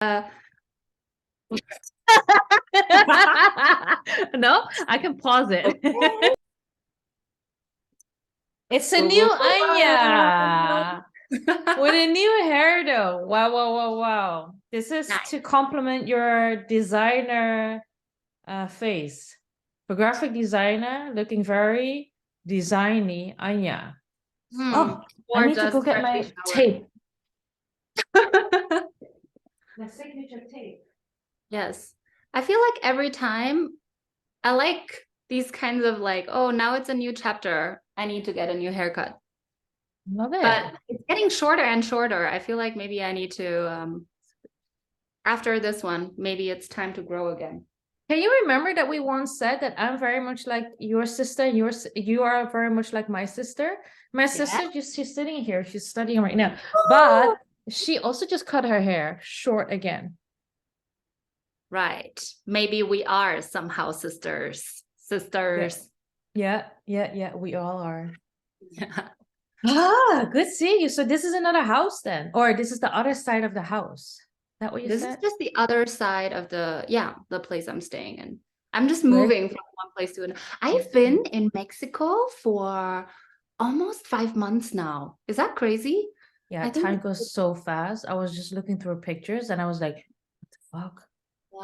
No, I can pause it. Okay. It's a new Anja with a new hair though. Wow, wow, wow, wow. This is Nice. to complement your designer face. For graphic designer, looking very designy, Anja. Oh, I Or need to just go get freshly my showered. tape. My signature tape. Yes. I feel like every time I like these kinds of like, oh, now it's a new chapter. I need to get a new haircut. Love it. But it's getting shorter and shorter. I feel like maybe I need to, after this one, maybe it's time to grow again. Can you remember that we once said that I'm very much like your sister, you are very much like my sister? My sister, she's sitting here, she's studying right now, but she also just cut her hair short again. Right. Maybe we are somehow sisters. Yeah, we all are. Yeah. Ah, good seeing you. So this is another house then, or this is the other side of the house. Is that what you This said? is just the other side of the place I'm staying in. I'm just moving from one place to another. I've been in Mexico for almost 5 months now. Is that crazy? Yeah, time goes so fast. I was just looking through pictures and I was like, what the fuck?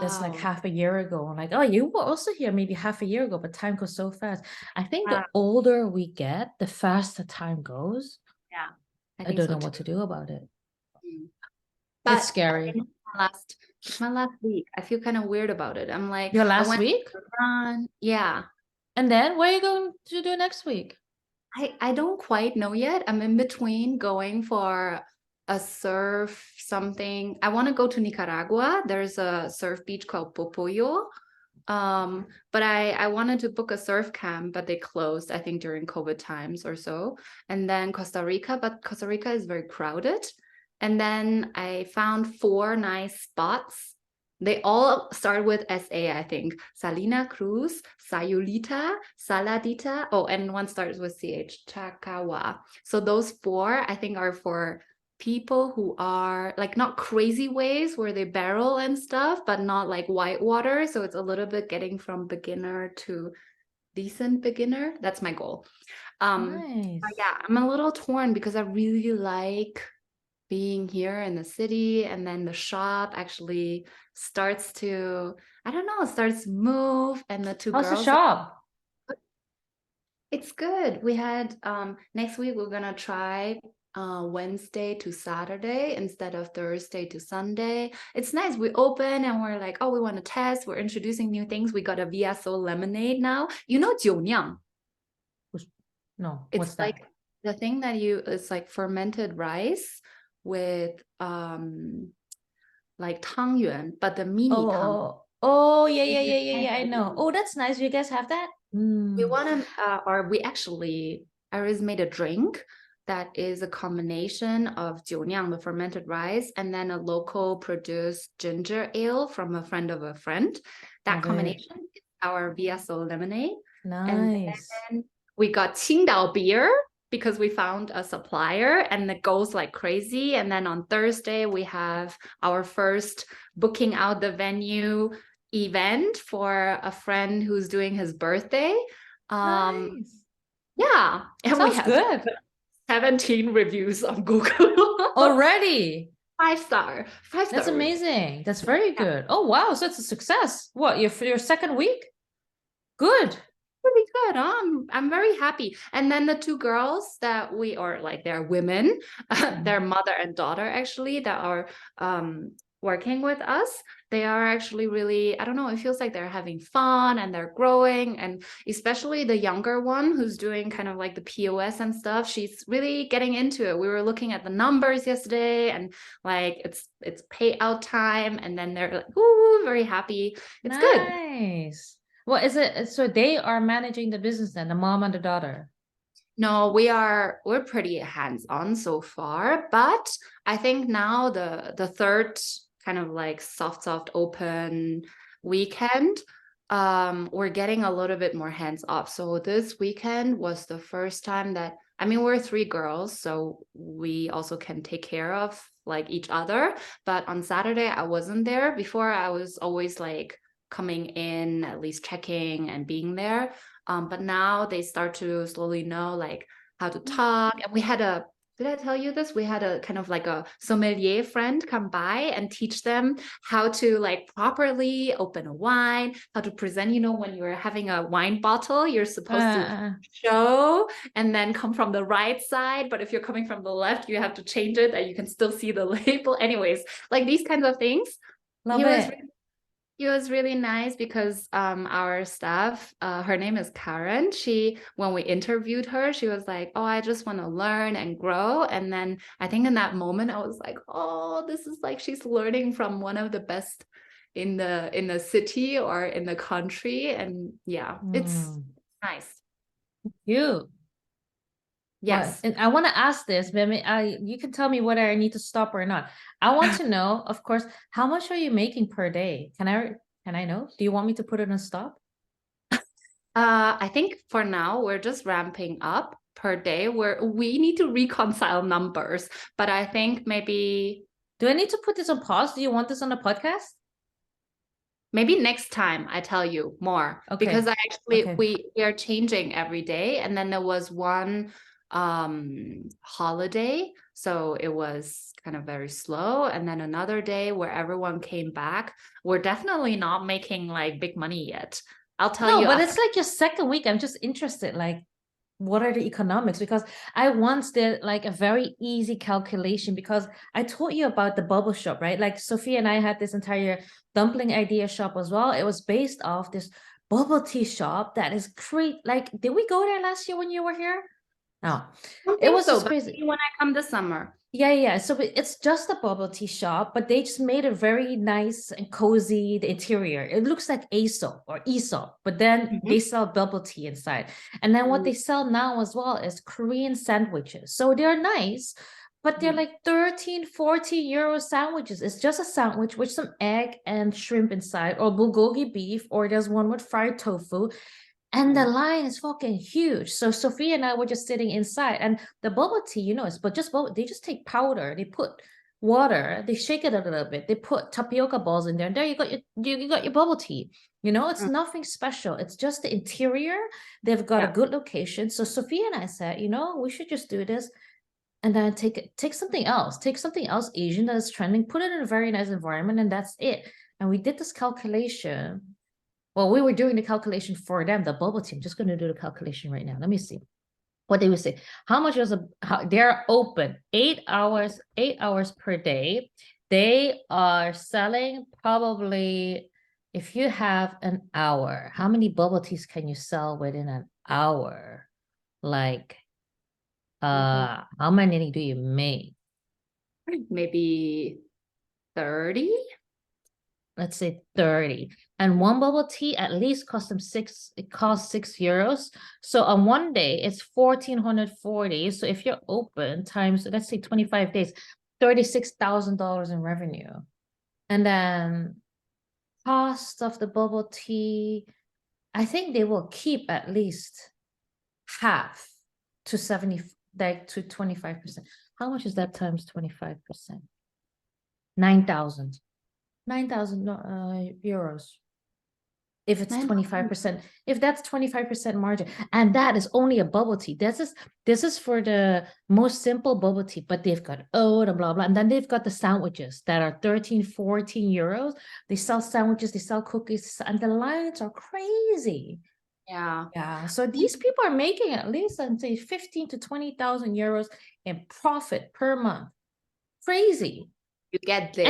That's like half a year ago. I'm like, oh, you were also here maybe half a year ago, but time goes so fast. I think the older we get, the faster time goes. Yeah, I don't know what to do about it. But it's scary. My last week, I feel kind of weird about it. I'm like, your last week? Run. Yeah. And then what are you going to do next week? I don't quite know yet. I'm in between going for a surf something. I want to go to Nicaragua. There's a surf beach called Popoyo. But I wanted to book a surf camp, but they closed, I think, during COVID times or so. And then Costa Rica, but Costa Rica is very crowded. And then I found 4 nice spots. They all start with SA, I think. Salina Cruz, Sayulita, Saladita. Oh, and one starts with CH, Chakawa. So those 4, I think, are for people who are like not crazy waves where they barrel and stuff, but not like white water. So it's a little bit getting from beginner to decent beginner. That's my goal. Nice. But yeah, I'm a little torn because I really like being here in the city, and then the shop actually starts to, I don't know, starts to move, and the 2 How's girls. the shop? It's good. We had next week we're gonna try Wednesday to Saturday instead of Thursday to Sunday. It's nice. We open and we're like, oh, we want to test. We're introducing new things. We got a VSO lemonade now. You know, 酒酿. No, It's what's that? like the thing that it's like fermented rice with like 汤圆, but the mini tang. Oh, yeah, I know. Oh, that's nice. You guys have that? We want to, or we actually, Iris made a drink that is a combination of 酒酿, the fermented rice, and then a local produced ginger ale from a friend of a friend. That combination is our VSO lemonade. Nice. And then we got Qingdao beer because we found a supplier, and it goes like crazy. And then on Thursday, we have our first booking out the venue event for a friend who's doing his birthday. Nice. Yeah. And Sounds we have good. 17 reviews on Google. Already. 5-star. 5-star. That's amazing. That's very good. Oh, wow. So it's a success. What, your second week? Good. Really good. I'm very happy. And then the 2 girls that we are like, they're women, their mother and daughter actually, that are working with us. They are actually really, I don't know, it feels like they're having fun and they're growing. And especially the younger one who's doing kind of like the POS and stuff, she's really getting into it. We were looking at the numbers yesterday, and like it's payout time, and then they're like, ooh, very happy. It's good. Nice. Well, is it so they are managing the business then, the mom and the daughter? No, we're pretty hands-on so far, but I think now the third kind of like soft open weekend, we're getting a little bit more hands-off. So this weekend was the first time that, I mean, we're 3 girls, so we also can take care of like each other. But on Saturday, I wasn't there. Before, I was always like coming in, at least checking and being there. But now they start to slowly know like how to talk. And we had a, did I tell you this? We had a kind of like a sommelier friend come by and teach them how to like properly open a wine, how to present, you know, when you're having a wine bottle, you're supposed to show and then come from the right side. But if you're coming from the left, you have to change it and you can still see the label. Anyways, like these kinds of things. Love it. It was really nice because our staff, her name is Karen. She, when we interviewed her, she was like, "Oh, I just want to learn and grow." And then I think in that moment, I was like, "Oh, this is like she's learning from one of the best in the city or in the country." And yeah, it's nice. Cute. Yes. And I want to ask this, but you can tell me whether I need to stop or not. I want to know, of course, how much are you making per day? Can I know? Do you want me to put it on stop? I think for now we're just ramping up per day where we need to reconcile numbers, but I think maybe do I need to put this on pause? Do you want this on a podcast? Maybe next time I tell you more, because I actually we are changing every day, and then there was one holiday, so it was kind of very slow, and then another day where everyone came back. We're definitely not making like big money yet. I'll tell you. No, but it's like your second week. I'm just interested, like, what are the economics? Because I once did like a very easy calculation, because I told you about the bubble shop, right? Like Sophia and I had this entire dumpling idea shop as well. It was based off this bubble tea shop that is great. Like, did we go there last year when you were here? No, it was so crazy. When I come this summer. Yeah. So it's just a bubble tea shop, but they just made it very nice and cozy, the interior. It looks like Aesop or Aesop, but then they sell bubble tea inside. And then what they sell now as well is Korean sandwiches. So they're nice, but they're like 13, 14 euro sandwiches. It's just a sandwich with some egg and shrimp inside, or bulgogi beef, or there's one with fried tofu. And the line is fucking huge. So Sophia and I were just sitting inside, and the bubble tea, you know, it's but just bubble. They just take powder, they put water, they shake it a little bit, they put tapioca balls in there, and there you got your bubble tea. You know, it's nothing special. It's just the interior. They've got a good location. So Sophia and I said, you know, we should just do this, and then take something else, Asian that is trending, put it in a very nice environment, and that's it. And we did this calculation. Well, we were doing the calculation for them, the bubble tea. I'm just going to do the calculation right now. Let me see what they would say. How much was they're open 8 hours per day. They are selling probably, if you have an hour, how many bubble teas can you sell within an hour? Like, how many do you make? Maybe 30. Let's say 30. And one bubble tea at least costs them it costs 6 euros. So on one day it's 1,440. So if you're open times, let's say 25 days, $36,000 in revenue. And then cost of the bubble tea, I think they will keep at least half to 70, like to 25%. How much is that times 25%? 9,000 euros. If it's 25%, if that's 25% margin, and that is only a bubble tea. This is for the most simple bubble tea, but they've got oat and blah blah, and then they've got the sandwiches that are 13, 14 euros. They sell sandwiches, they sell cookies, and the lines are crazy. Yeah. So these people are making at least, I'd say, 15 to 20,000 euros in profit per month. Crazy. You get there.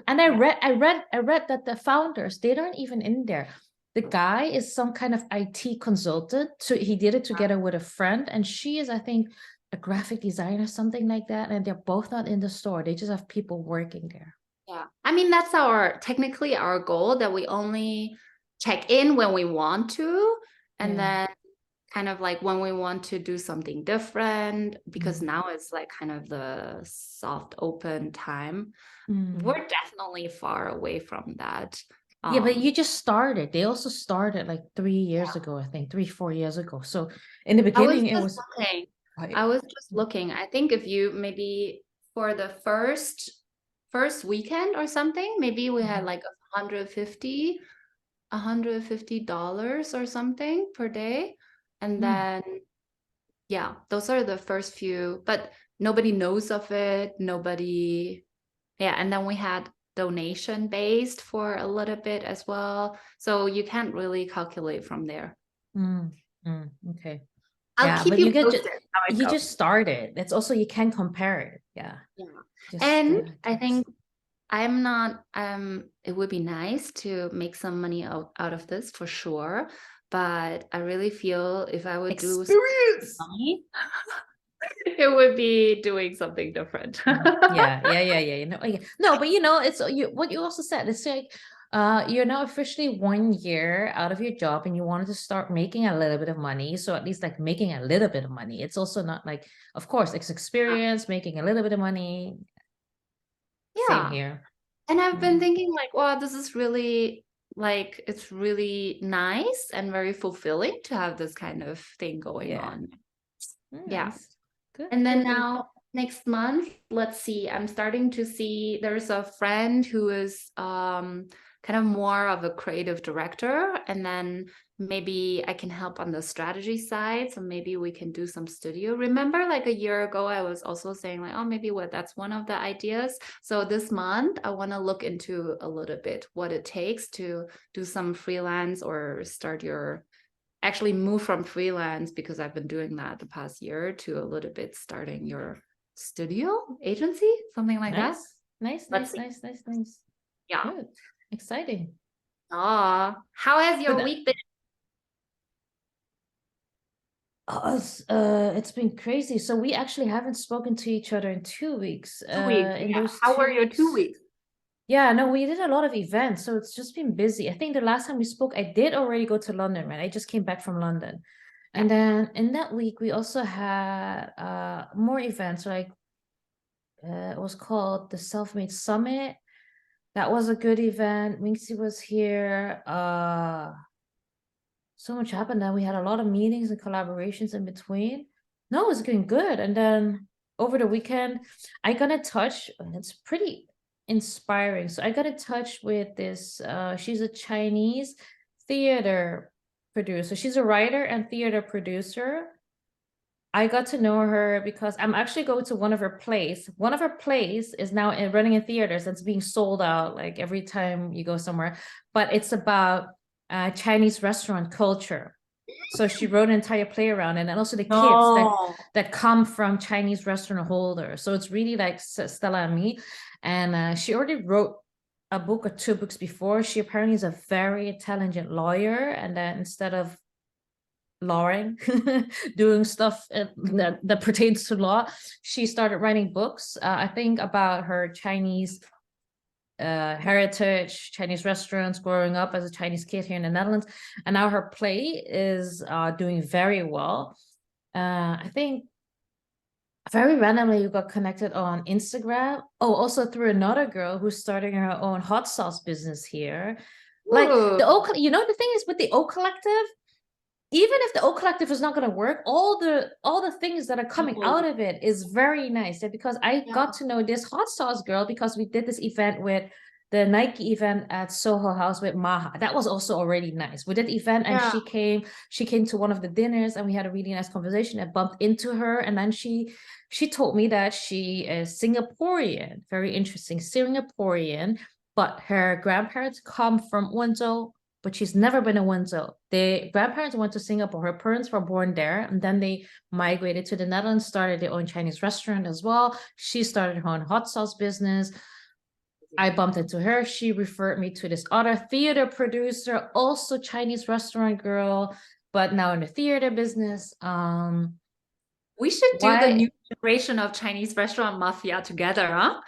And I read that the founders, they aren't even in there. The guy is some kind of IT consultant. So he did it together with a friend, and she is, I think, a graphic designer, something like that. And they're both not in the store. They just have people working there. Yeah. I mean, that's technically our goal, that we only check in when we want to, and then kind of like when we want to do something different, because now it's like kind of the soft open time. We're definitely far away from that. Yeah, but you just started. They also started like 3 years ago, I think 3-4 years ago. So in the beginning, I was just looking. I think if you maybe for the first weekend or something, maybe we had like $150 or something per day. And then, yeah, those are the first few, but nobody knows of it. Nobody, yeah. And then we had donation based for a little bit as well. So you can't really calculate from there. Okay. I'll keep but you posted how it you goes. just started. It's also, you can compare it. Yeah. And I think I'm not, it would be nice to make some money out of this for sure. But I really feel if I would do money, it would be doing something different. Yeah. No, but it's what you also said. It's like you're now officially 1 year out of your job and you wanted to start making a little bit of money. So at least like making a little bit of money. It's also not like, of course, it's experience, making a little bit of money. Same here. And I've been thinking like, wow, this is really like, it's really nice and very fulfilling to have this kind of thing going on. Yeah. Good. And then now next month, let's see, I'm starting to see there's a friend who is kind of more of a creative director, and then maybe I can help on the strategy side. So maybe we can do some studio. Remember, like a year ago, I was also saying like, oh, maybe that's one of the ideas. So this month, I want to look into a little bit what it takes to do some freelance or start actually move from freelance, because I've been doing that the past year, to a little bit starting your studio agency, something like that. Nice. Yeah. Good. Exciting. How has your week been? It's been crazy. So we actually haven't spoken to each other in 2 weeks. How were your 2 weeks? Yeah, no, we did a lot of events, so it's just been busy. I think the last time we spoke, I did already go to London, right? I just came back from London. And then in that week, we also had more events, like it was called the Self-Made Summit. That was a good event. Minxie was here. So much happened. Then we had a lot of meetings and collaborations in between. No, it was getting good. And then over the weekend, I got in touch, and it's pretty inspiring. So I got in touch with this, she's a Chinese theater producer. She's a writer and theater producer. I got to know her because I'm actually going to one of her plays. One of her plays is now running in theaters. It's being sold out like every time you go somewhere. But it's about Chinese restaurant culture. So she wrote an entire play around it, and also the kids that come from Chinese restaurant holders. So it's really like Stella and me. And she already wrote a book or 2 books before. She apparently is a very intelligent lawyer, and then instead of lawing, doing stuff that pertains to law, she started writing books, I think about her Chinese heritage, Chinese restaurants, growing up as a Chinese kid here in the Netherlands. And now her play is doing very well. I think very randomly you got connected on Instagram. Oh, also through another girl who's starting her own hot sauce business here. Like the the thing is with the O Collective, even if the O Collective is not going to work, all the things that are coming out of it is very nice. Because I got to know this hot sauce girl because we did this event with the Nike event at Soho House with Maha. That was also already nice. We did the event and she came to one of the dinners and we had a really nice conversation. I bumped into her, and then she told me that she is Singaporean. Very interesting. Singaporean, but her grandparents come from Wenzhou, but she's never been in Wenzhou. The grandparents went to Singapore. Her parents were born there, and then they migrated to the Netherlands, started their own Chinese restaurant as well. She started her own hot sauce business. I bumped into her. She referred me to this other theater producer, also Chinese restaurant girl, but now in the theater business. We should do the new generation of Chinese restaurant mafia together, huh?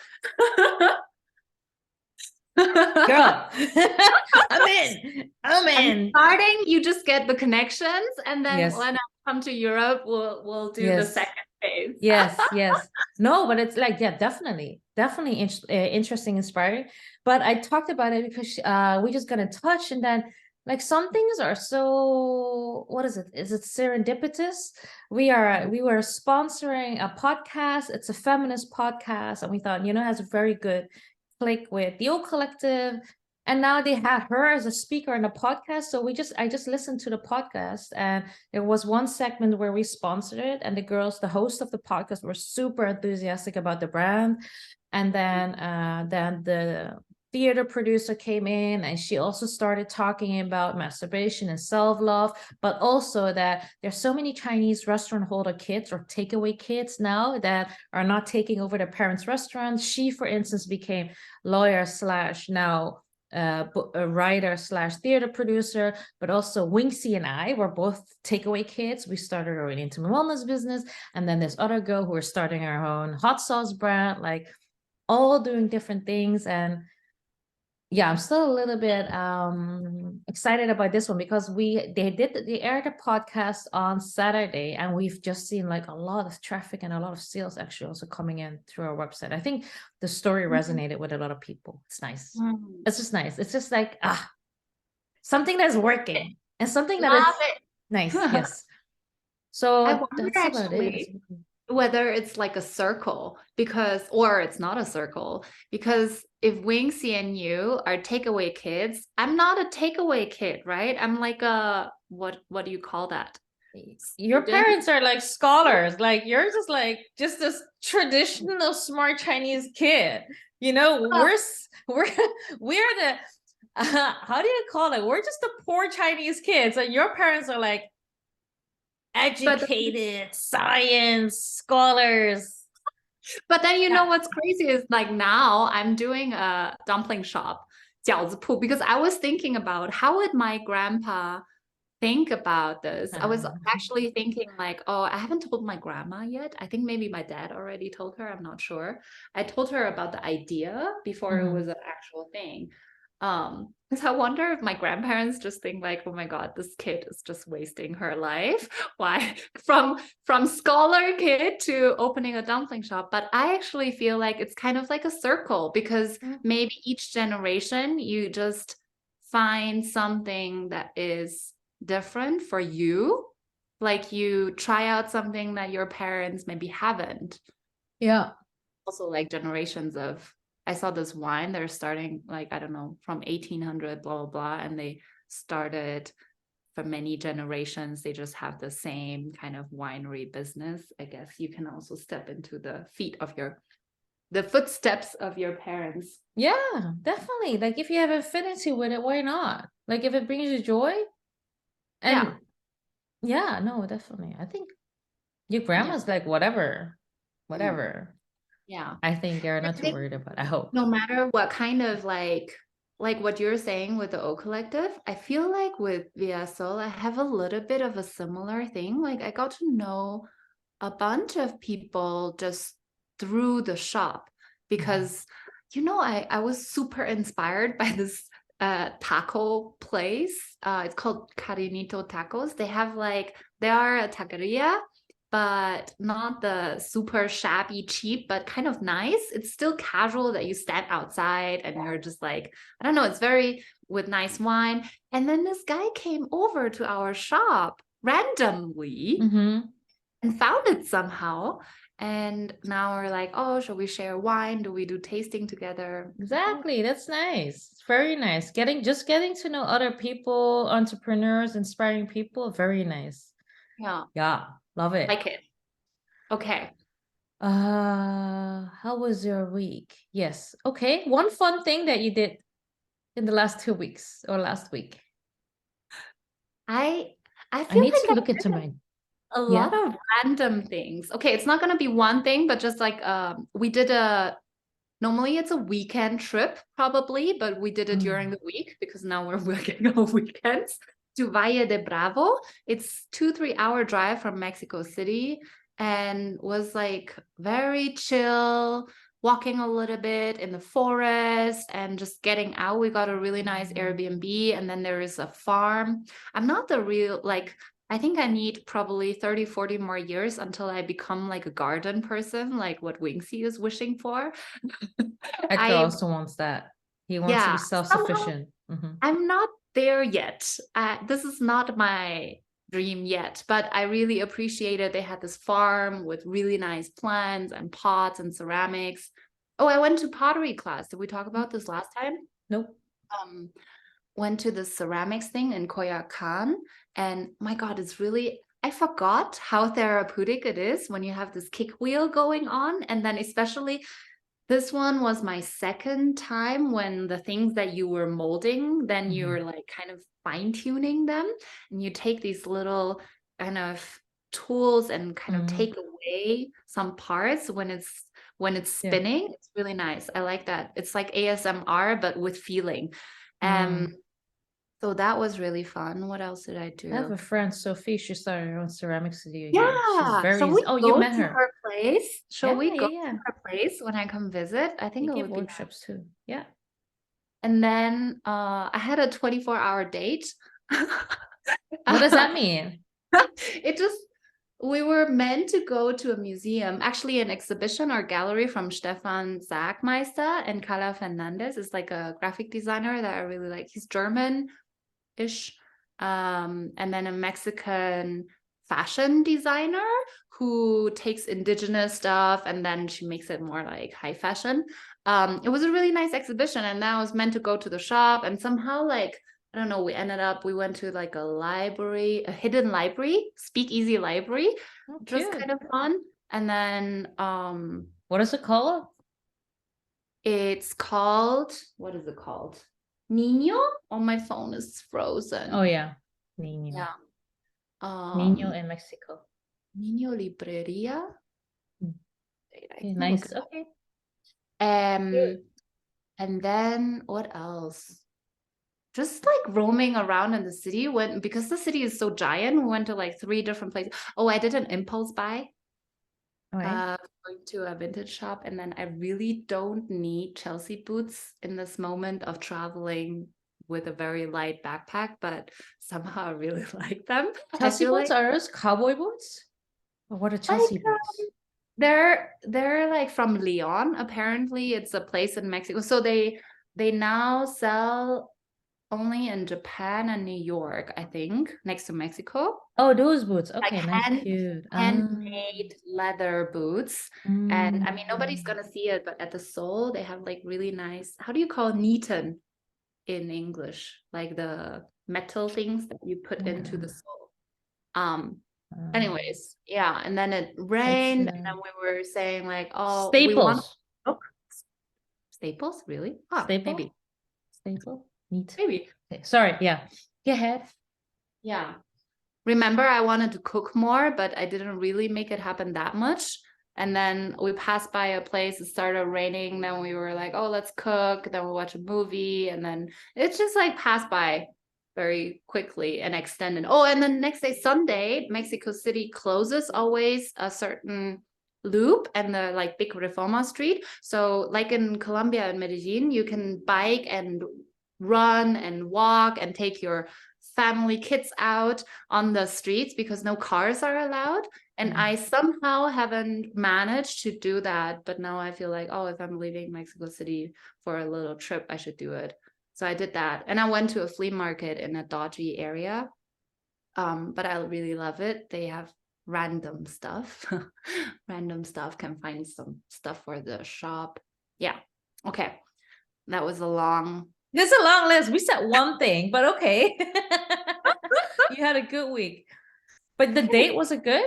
Girl, I'm in. Starting, you just get the connections, and then when I come to Europe, we'll do the second phase. Yes. No, but it's like, definitely interesting, inspiring. But I talked about it because we just got in touch, and then Like some things are so, what is it? Is it serendipitous? We were sponsoring a podcast. It's a feminist podcast, and we thought, it has a very good click with the O Collective. And now they had her as a speaker on the podcast. So I just listened to the podcast, and there was one segment where we sponsored it, and the host of the podcast, were super enthusiastic about the brand. And then the theater producer came in, and she also started talking about masturbation and self-love, but also that there's so many Chinese restaurant holder kids or takeaway kids now that are not taking over their parents' restaurants. She, for instance, became lawyer / now a writer / theater producer, but also Winxie and I were both takeaway kids. We started our intimate wellness business, and then this other girl who was starting her own hot sauce brand, like all doing different things. And yeah, I'm still a little bit excited about this one because they aired a podcast on Saturday, and we've just seen like a lot of traffic and a lot of sales actually also coming in through our website. I think the story resonated with a lot of people. It's nice. It's just nice. It's just like something that's working and something that is nice. Yes. So I wonder that's about it. actually whether it's like a circle or it's not a circle, because if Winxie and you are takeaway kids, I'm not a takeaway kid, right? I'm like a, what do you call that? Your parents are like scholars, like you're just this traditional smart Chinese kid. We're the how do you call it? We're just the poor Chinese kids. So your parents are like educated, science scholars. But then you know what's crazy is like now I'm doing a dumpling shop, 饺子铺, because I was thinking about how would my grandpa think about this. I was actually thinking like, oh, I haven't told my grandma yet. I think maybe my dad already told her. I'm not sure. I told her about the idea before it was an actual thing. Because I wonder if my grandparents just think like, oh my God, this kid is just wasting her life. Why? From scholar kid to opening a dumpling shop. But I actually feel like it's kind of like a circle, because maybe each generation you just find something that is different for you. Like you try out something that your parents maybe haven't. Yeah. Also like generations of, I saw this wine, they're starting like, I don't know, from 1800, blah, blah, blah. And they started for many generations. They just have the same kind of winery business. I guess you can also step into the footsteps of your parents. Yeah, definitely. Like if you have affinity with it, why not? Like if it brings you joy. And yeah, no, definitely. I think your grandma's like whatever. Yeah. I think you're not too worried about it. I hope. No matter what kind of like what you're saying with the O Collective, I feel like with Via Sol, I have a little bit of a similar thing. Like I got to know a bunch of people just through the shop because, I was super inspired by this taco place. It's called Carinito Tacos. They are a taqueria, but not the super shabby cheap, but kind of nice. It's still casual that you stand outside and you're just like, I don't know, it's very with nice wine. And then this guy came over to our shop randomly and found it somehow. And now we're like, oh, shall we share wine? Do we do tasting together? Exactly. That's nice. It's very nice. Getting to know other people, entrepreneurs, inspiring people. Very nice. Yeah. Yeah. Love it. Like it. Okay. How was your week? Yes. Okay. One fun thing that you did in the last 2 weeks or last week. I need to look into mine. A lot of random things. Okay, it's not gonna be one thing, but just like we did normally it's a weekend trip probably, but we did it during the week because now we're working on weekends, to Valle de Bravo. It's 2-3 hour drive from Mexico City, and was like very chill, walking a little bit in the forest and just getting out. We got a really nice Airbnb, and then there is a farm. I'm not the real I think I need probably 30-40 more years until I become like a garden person, like what Winxie is wishing for. Edgar also wants that. He wants to be self-sufficient. I'm not there yet. This is not my dream yet, but I really appreciated they had this farm with really nice plants and pots and ceramics. Oh, I went to pottery class. Did we talk about this last time? Nope. Went to the ceramics thing in Koyakan, and my God, it's really, I forgot how therapeutic it is when you have this kick wheel going on. And then especially this one was my second time when the things that you were molding, then you're like kind of fine tuning them, and you take these little kind of tools and kind of take away some parts when it's spinning. Yeah. It's really nice. I like that. It's like ASMR, but with feeling. So that was really fun. What else did I do? I have a friend, Sophie. She started her own ceramic studio. Yeah. She's very Shall we Oh, go you met to her. her place? Shall we go Yeah. to her place when I come visit? I think They it give would be workshops too. Yeah. And then I had a 24-hour date. What does that mean? We were meant to go to a museum, actually an exhibition or gallery from Stefan Sagmeister and Carla Fernandez. Is like a graphic designer that I really like. He's German-ish. And then a Mexican fashion designer who takes indigenous stuff and then she makes it more like high fashion. It was a really nice exhibition, and then I was meant to go to the shop, and somehow like I don't know, we went to like a library, a hidden library, speakeasy library, which was kind of fun. And then what is it called? It's called, what is it called? Niño? Oh, my phone is frozen. Oh yeah, Niño. Yeah. Niño in Mexico. Niño Libreria. Okay, nice. Okay. And then what else? Just like roaming around in the city because the city is so giant, we went to like 3 different places. Oh, I did an impulse buy. Going to a vintage shop, and then I really don't need Chelsea boots in this moment of traveling with a very light backpack, but somehow I really like them. Chelsea boots are those cowboy boots? Or what are Chelsea boots? They're like from Leon. Apparently, it's a place in Mexico. So they now sell only in Japan and New York, I think, next to Mexico. Oh, those boots. Okay, nice, cute. Handmade leather boots. And I mean, nobody's gonna see it, but at the sole, they have like really nice, how do you call neaten in English? Like the metal things that you put into the sole. Anyways, yeah, and then it rained, and then we were saying like, oh, Staples. we want Staples, really? Staple? Maybe. Staple? Neat. Maybe. Okay, sorry, yeah. Go ahead. Yeah. Remember, I wanted to cook more, but I didn't really make it happen that much. And then we passed by a place, it started raining. Then we were like, oh, let's cook. Then we'll watch a movie. And then it's just like passed by very quickly and extended. Oh, and then next day, Sunday, Mexico City closes always a certain loop and the like big Reforma Street. So like in Colombia and Medellin, you can bike and run and walk and take your family kids out on the streets because no cars are allowed. And I somehow haven't managed to do that. But now I feel like, oh, if I'm leaving Mexico City for a little trip, I should do it. So I did that. And I went to a flea market in a dodgy area. But I really love it. They have random stuff. Random stuff, can find some stuff for the shop. Yeah. Okay. That was a long... There's a long list. We said one thing, but okay. You had a good week. But the date, was it good?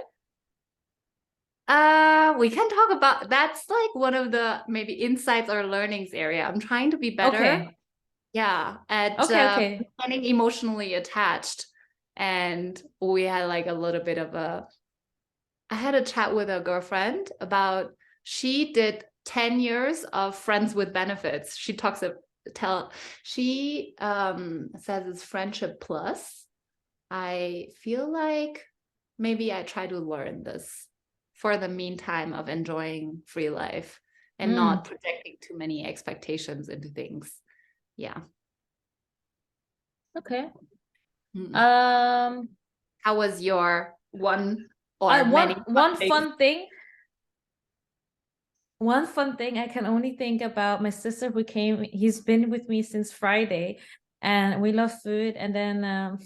We can talk about, that's like one of the maybe insights or learnings area. I'm trying to be better. Okay. Yeah. At getting emotionally attached. And we had like a little bit of I had a chat with a girlfriend about, she did 10 years of friends with benefits. She talks she says it's friendship plus. I feel like maybe I try to learn this for the meantime of enjoying free life and not projecting too many expectations into things. Yeah. Okay. How was your one fun thing? One fun thing I can only think about my sister who came, he's been with me since Friday, and we love food. And then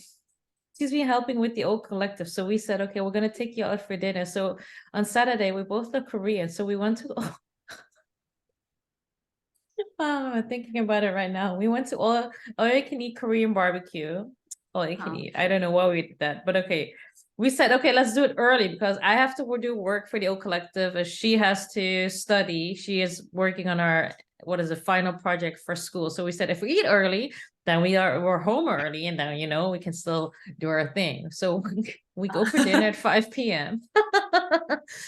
she's been helping with the old collective. So we said, okay, we're going to take you out for dinner. So on Saturday, we both look Korean. So we went to, I'm thinking about it right now. We went to all you can eat Korean barbecue. All you can eat. I don't know why we did that, but okay. We said, okay, let's do it early because I have to do work for the old collective. As she has to study. She is working on our, what is the final project for school. So we said, if we eat early, then we're home early, and then, you know, we can still do our thing. So we go for dinner at 5 p.m.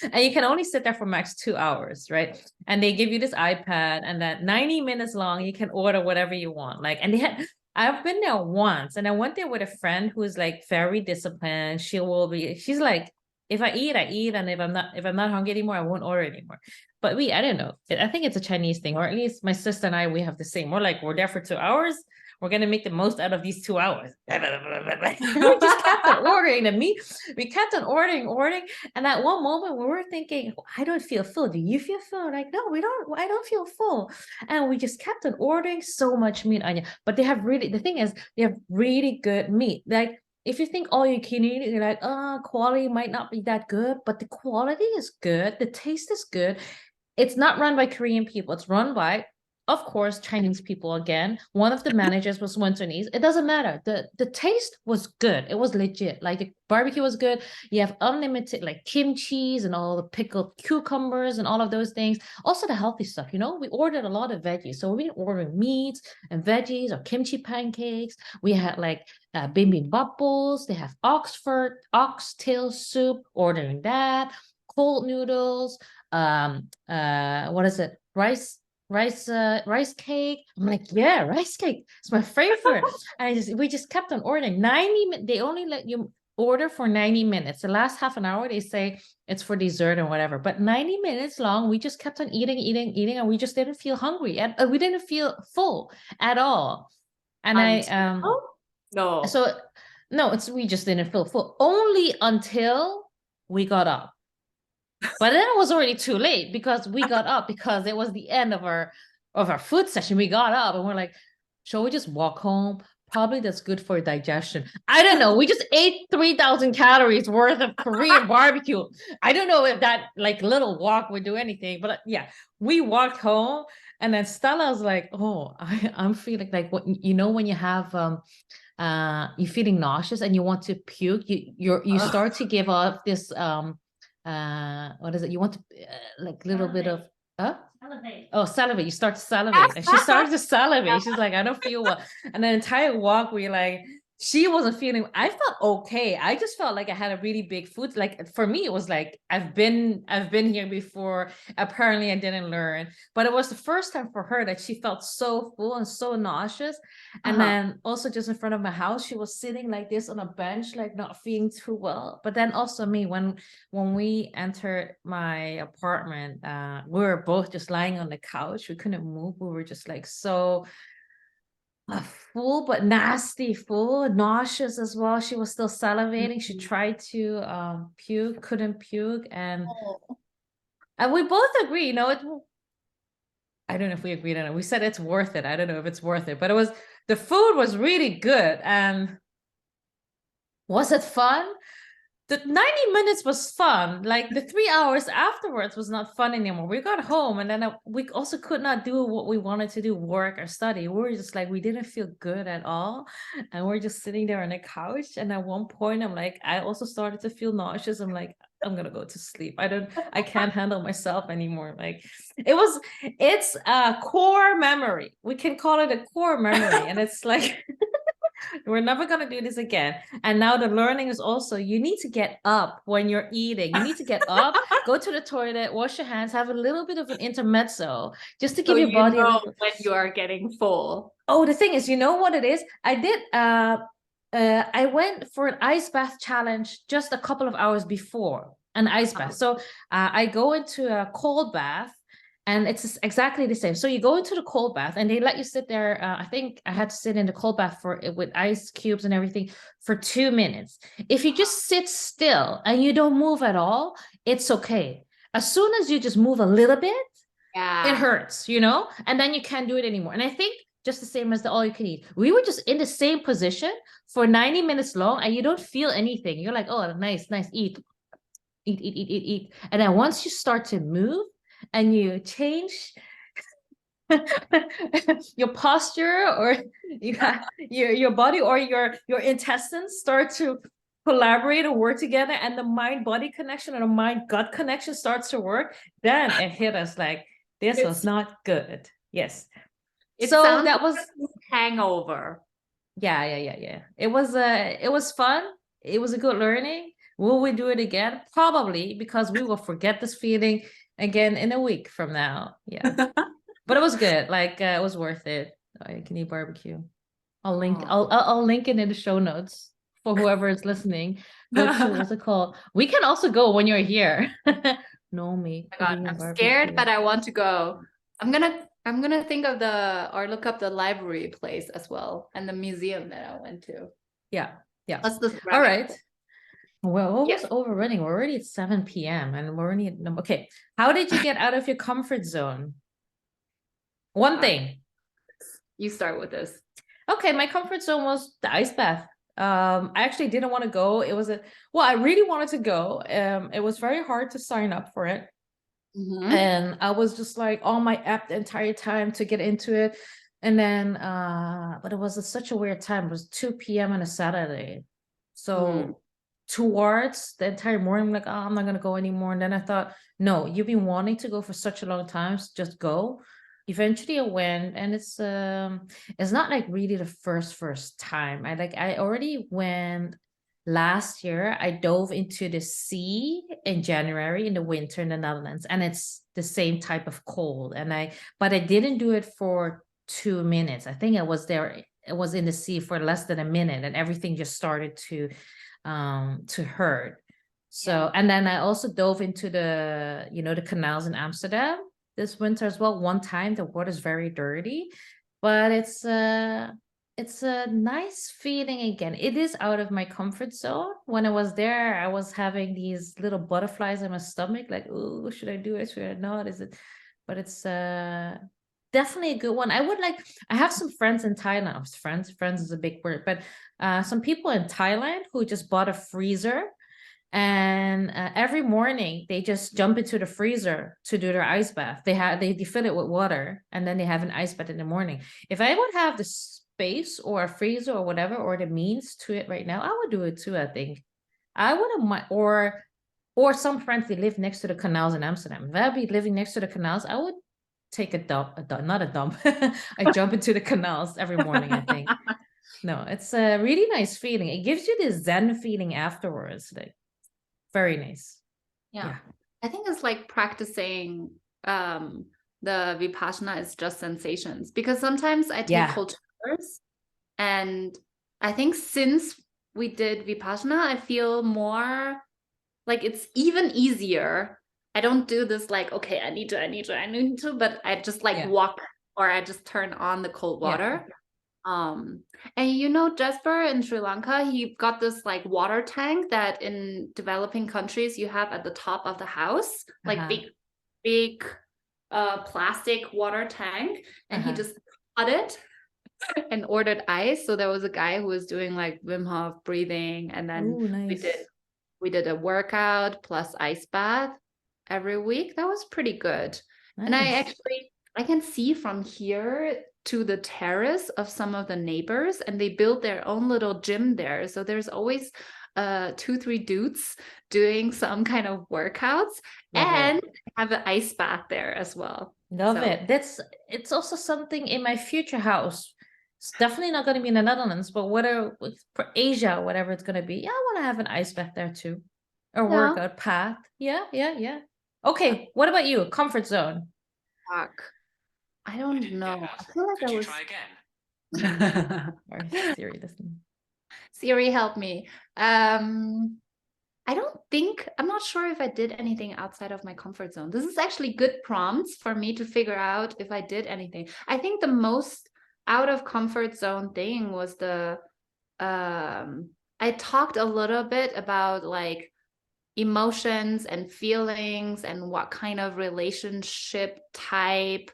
and you can only sit there for max 2 hours, right? And they give you this iPad, and that 90 minutes long, you can order whatever you want. Like, and they had, I've been there once, and I went there with a friend who is like very disciplined. She's like, if I eat, I eat, and if I'm not hungry anymore, I won't order anymore. But I don't know. I think it's a Chinese thing, or at least my sister and I, we have the same. We're like, we're there for 2 hours. We're gonna make the most out of these 2 hours. We just kept on ordering the meat. We kept on ordering. And at one moment we were thinking, I don't feel full. Do you feel full? Like, no, we don't. I don't feel full. And we just kept on ordering so much meat, Anya. But the thing is, they have really good meat. Like, if you think all you can eat, you're like, quality might not be that good, but the quality is good. The taste is good. It's not run by Korean people. It's run by, of course, Chinese people again. One of the managers was Cantonese. It doesn't matter. The taste was good. It was legit. Like, the barbecue was good. You have unlimited like kimchi and all the pickled cucumbers and all of those things. Also the healthy stuff, you know. We ordered a lot of veggies. So we've been ordering meats and veggies or kimchi pancakes. We had like bibimbap bowls. They have oxtail soup, ordering that. Cold noodles. What is it? Rice cake. I'm like, yeah, rice cake. It's my favorite. We just kept on ordering. 90 minutes. They only let you order for 90 minutes. The last half an hour, they say it's for dessert or whatever. But 90 minutes long, we just kept on eating, and we just didn't feel hungry. And we didn't feel full at all. And no. So no, we just didn't feel full. Only until we got up. But then it was already too late because we got up because it was the end of our food session. We got up and we're like, shall we just walk home? Probably that's good for digestion. I don't know. We just ate 3,000 calories worth of Korean barbecue. I don't know if that like little walk would do anything, but yeah, we walked home, and then Stella was like, oh, I'm feeling like, what, you know, when you have you're feeling nauseous and you want to puke, you start to give off this what is it? You want to like little bit of salivate. Oh, salivate. You start to salivate. And she started to salivate. She's like, I don't feel well. And the entire walk, we like, she wasn't feeling, I felt okay. I just felt like I had a really big food. Like, for me, it was like, I've been here before. Apparently I didn't learn, but it was the first time for her that she felt so full and so nauseous. And then also just in front of my house, she was sitting like this on a bench, like not feeling too well. But then also me, when we entered my apartment, we were both just lying on the couch. We couldn't move. We were just like so full, but nasty full, nauseous as well. She was still salivating. She tried to puke, couldn't puke, and we both agree, you know, I don't know if we agreed on it. We said it's worth it. I don't know if it's worth it, but the food was really good. And was it fun? The 90 minutes was fun. Like, the 3 hours afterwards was not fun anymore. We got home, and then we also could not do what we wanted to do, work or study. We were just like, we didn't feel good at all. And we're just sitting there on the couch. And at one point, I'm like, I also started to feel nauseous. I'm like, I'm gonna go to sleep. I can't handle myself anymore. Like, it's a core memory. We can call it a core memory. And it's like, we're never going to do this again. And now the learning is also, you need to get up when you're eating. You need to get up, go to the toilet, wash your hands, have a little bit of an intermezzo, just to give your body a little... when you are getting full. Oh, the thing is, you know what it is? I went for an ice bath challenge just a couple of hours before an ice bath. So I go into a cold bath, and it's exactly the same. So you go into the cold bath, and they let you sit there. I think I had to sit in the cold bath with ice cubes and everything for 2 minutes. If you just sit still and you don't move at all, it's okay. As soon as you just move a little bit, it hurts, you know, and then you can't do it anymore. And I think just the same as the all you can eat. We were just in the same position for 90 minutes long, and you don't feel anything. You're like, oh, nice, eat, eat, eat, eat, eat, eat. And then once you start to move and you change your posture, or your body or your intestines start to collaborate and work together, and the mind body connection and the mind gut connection starts to work, then it hit us like this was not good. Yes. So that was hangover. Yeah. It was fun. It was a good learning. Will we do it again? Probably, because we will forget this feeling again in a week from now. Yeah. But it was good. Like it was worth it. I can eat barbecue. I'll link it in the show notes for whoever is listening. Go to what's it called? We can also go when you're here. Nomi Korean I'm barbecue. scared, but I want to go. I'm gonna think of look up the library place as well, and the museum that I went to. Yeah. That's the all right. We're almost overrunning. We're already at 7 p.m. and we're already okay. How did you get out of your comfort zone? One thing. You start with this. Okay, my comfort zone was the ice bath. I actually didn't want to go. I really wanted to go. It was very hard to sign up for it. And I was just like on my app the entire time to get into it. And then, but it was such a weird time. It was 2 p.m. on a Saturday. So towards the entire morning, I'm like, oh, I'm not going to go anymore. And then I thought, no, you've been wanting to go for such a long time. So just go. Eventually I went, and it's not like really the first time. I already went last year. I dove into the sea in January in the winter in the Netherlands, and it's the same type of cold. But I didn't do it for 2 minutes. I think I was there. It was in the sea for less than a minute, and everything just started to hurt. So, and then I also dove into the canals in Amsterdam this winter as well. One time the water is very dirty, but it's a nice feeling again. It is out of my comfort zone. When I was there, I was having these little butterflies in my stomach, like, oh, should I do it? Should I not? But it's definitely a good one. I have some friends in Thailand. Friends is a big word, but some people in Thailand who just bought a freezer. And every morning they just jump into the freezer to do their ice bath. They fill it with water, and then they have an ice bath in the morning. If I would have the space or a freezer or whatever, or the means to it right now, I would do it too. I think I wouldn't mind. Or some friends, they live next to the canals in Amsterdam. If I'd be living next to the canals, I would take not a dump. I jump into the canals every morning, I think. No, it's a really nice feeling. It gives you this Zen feeling afterwards. Like, very nice. Yeah. I think it's like practicing the Vipassana is just sensations, because sometimes I take cold showers, and I think since we did Vipassana, I feel more like it's even easier. I don't do this like, okay, I need to, but I just like walk, or I just turn on the cold water. And Jasper in Sri Lanka, he got this like water tank that in developing countries you have at the top of the house, like big plastic water tank, and he just cut it and ordered ice. So there was a guy who was doing like Wim Hof breathing, and then we did a workout plus ice bath every week. That was pretty good. And I can see from here to the terrace of some of the neighbors, and they built their own little gym there. So there's always 2-3 dudes doing some kind of workouts, and have an ice bath there as well. Love it. It's also something in my future house. It's definitely not going to be in the Netherlands, but for Asia, whatever it's going to be. Yeah, I want to have an ice bath there too. A workout path. Yeah. Okay, what about you? Comfort zone. I don't know. I feel like Could you try again? Or Siri listening. Siri, help me. I'm not sure if I did anything outside of my comfort zone. This is actually good prompts for me to figure out if I did anything. I think the most out of comfort zone thing was I talked a little bit about like emotions and feelings and what kind of relationship type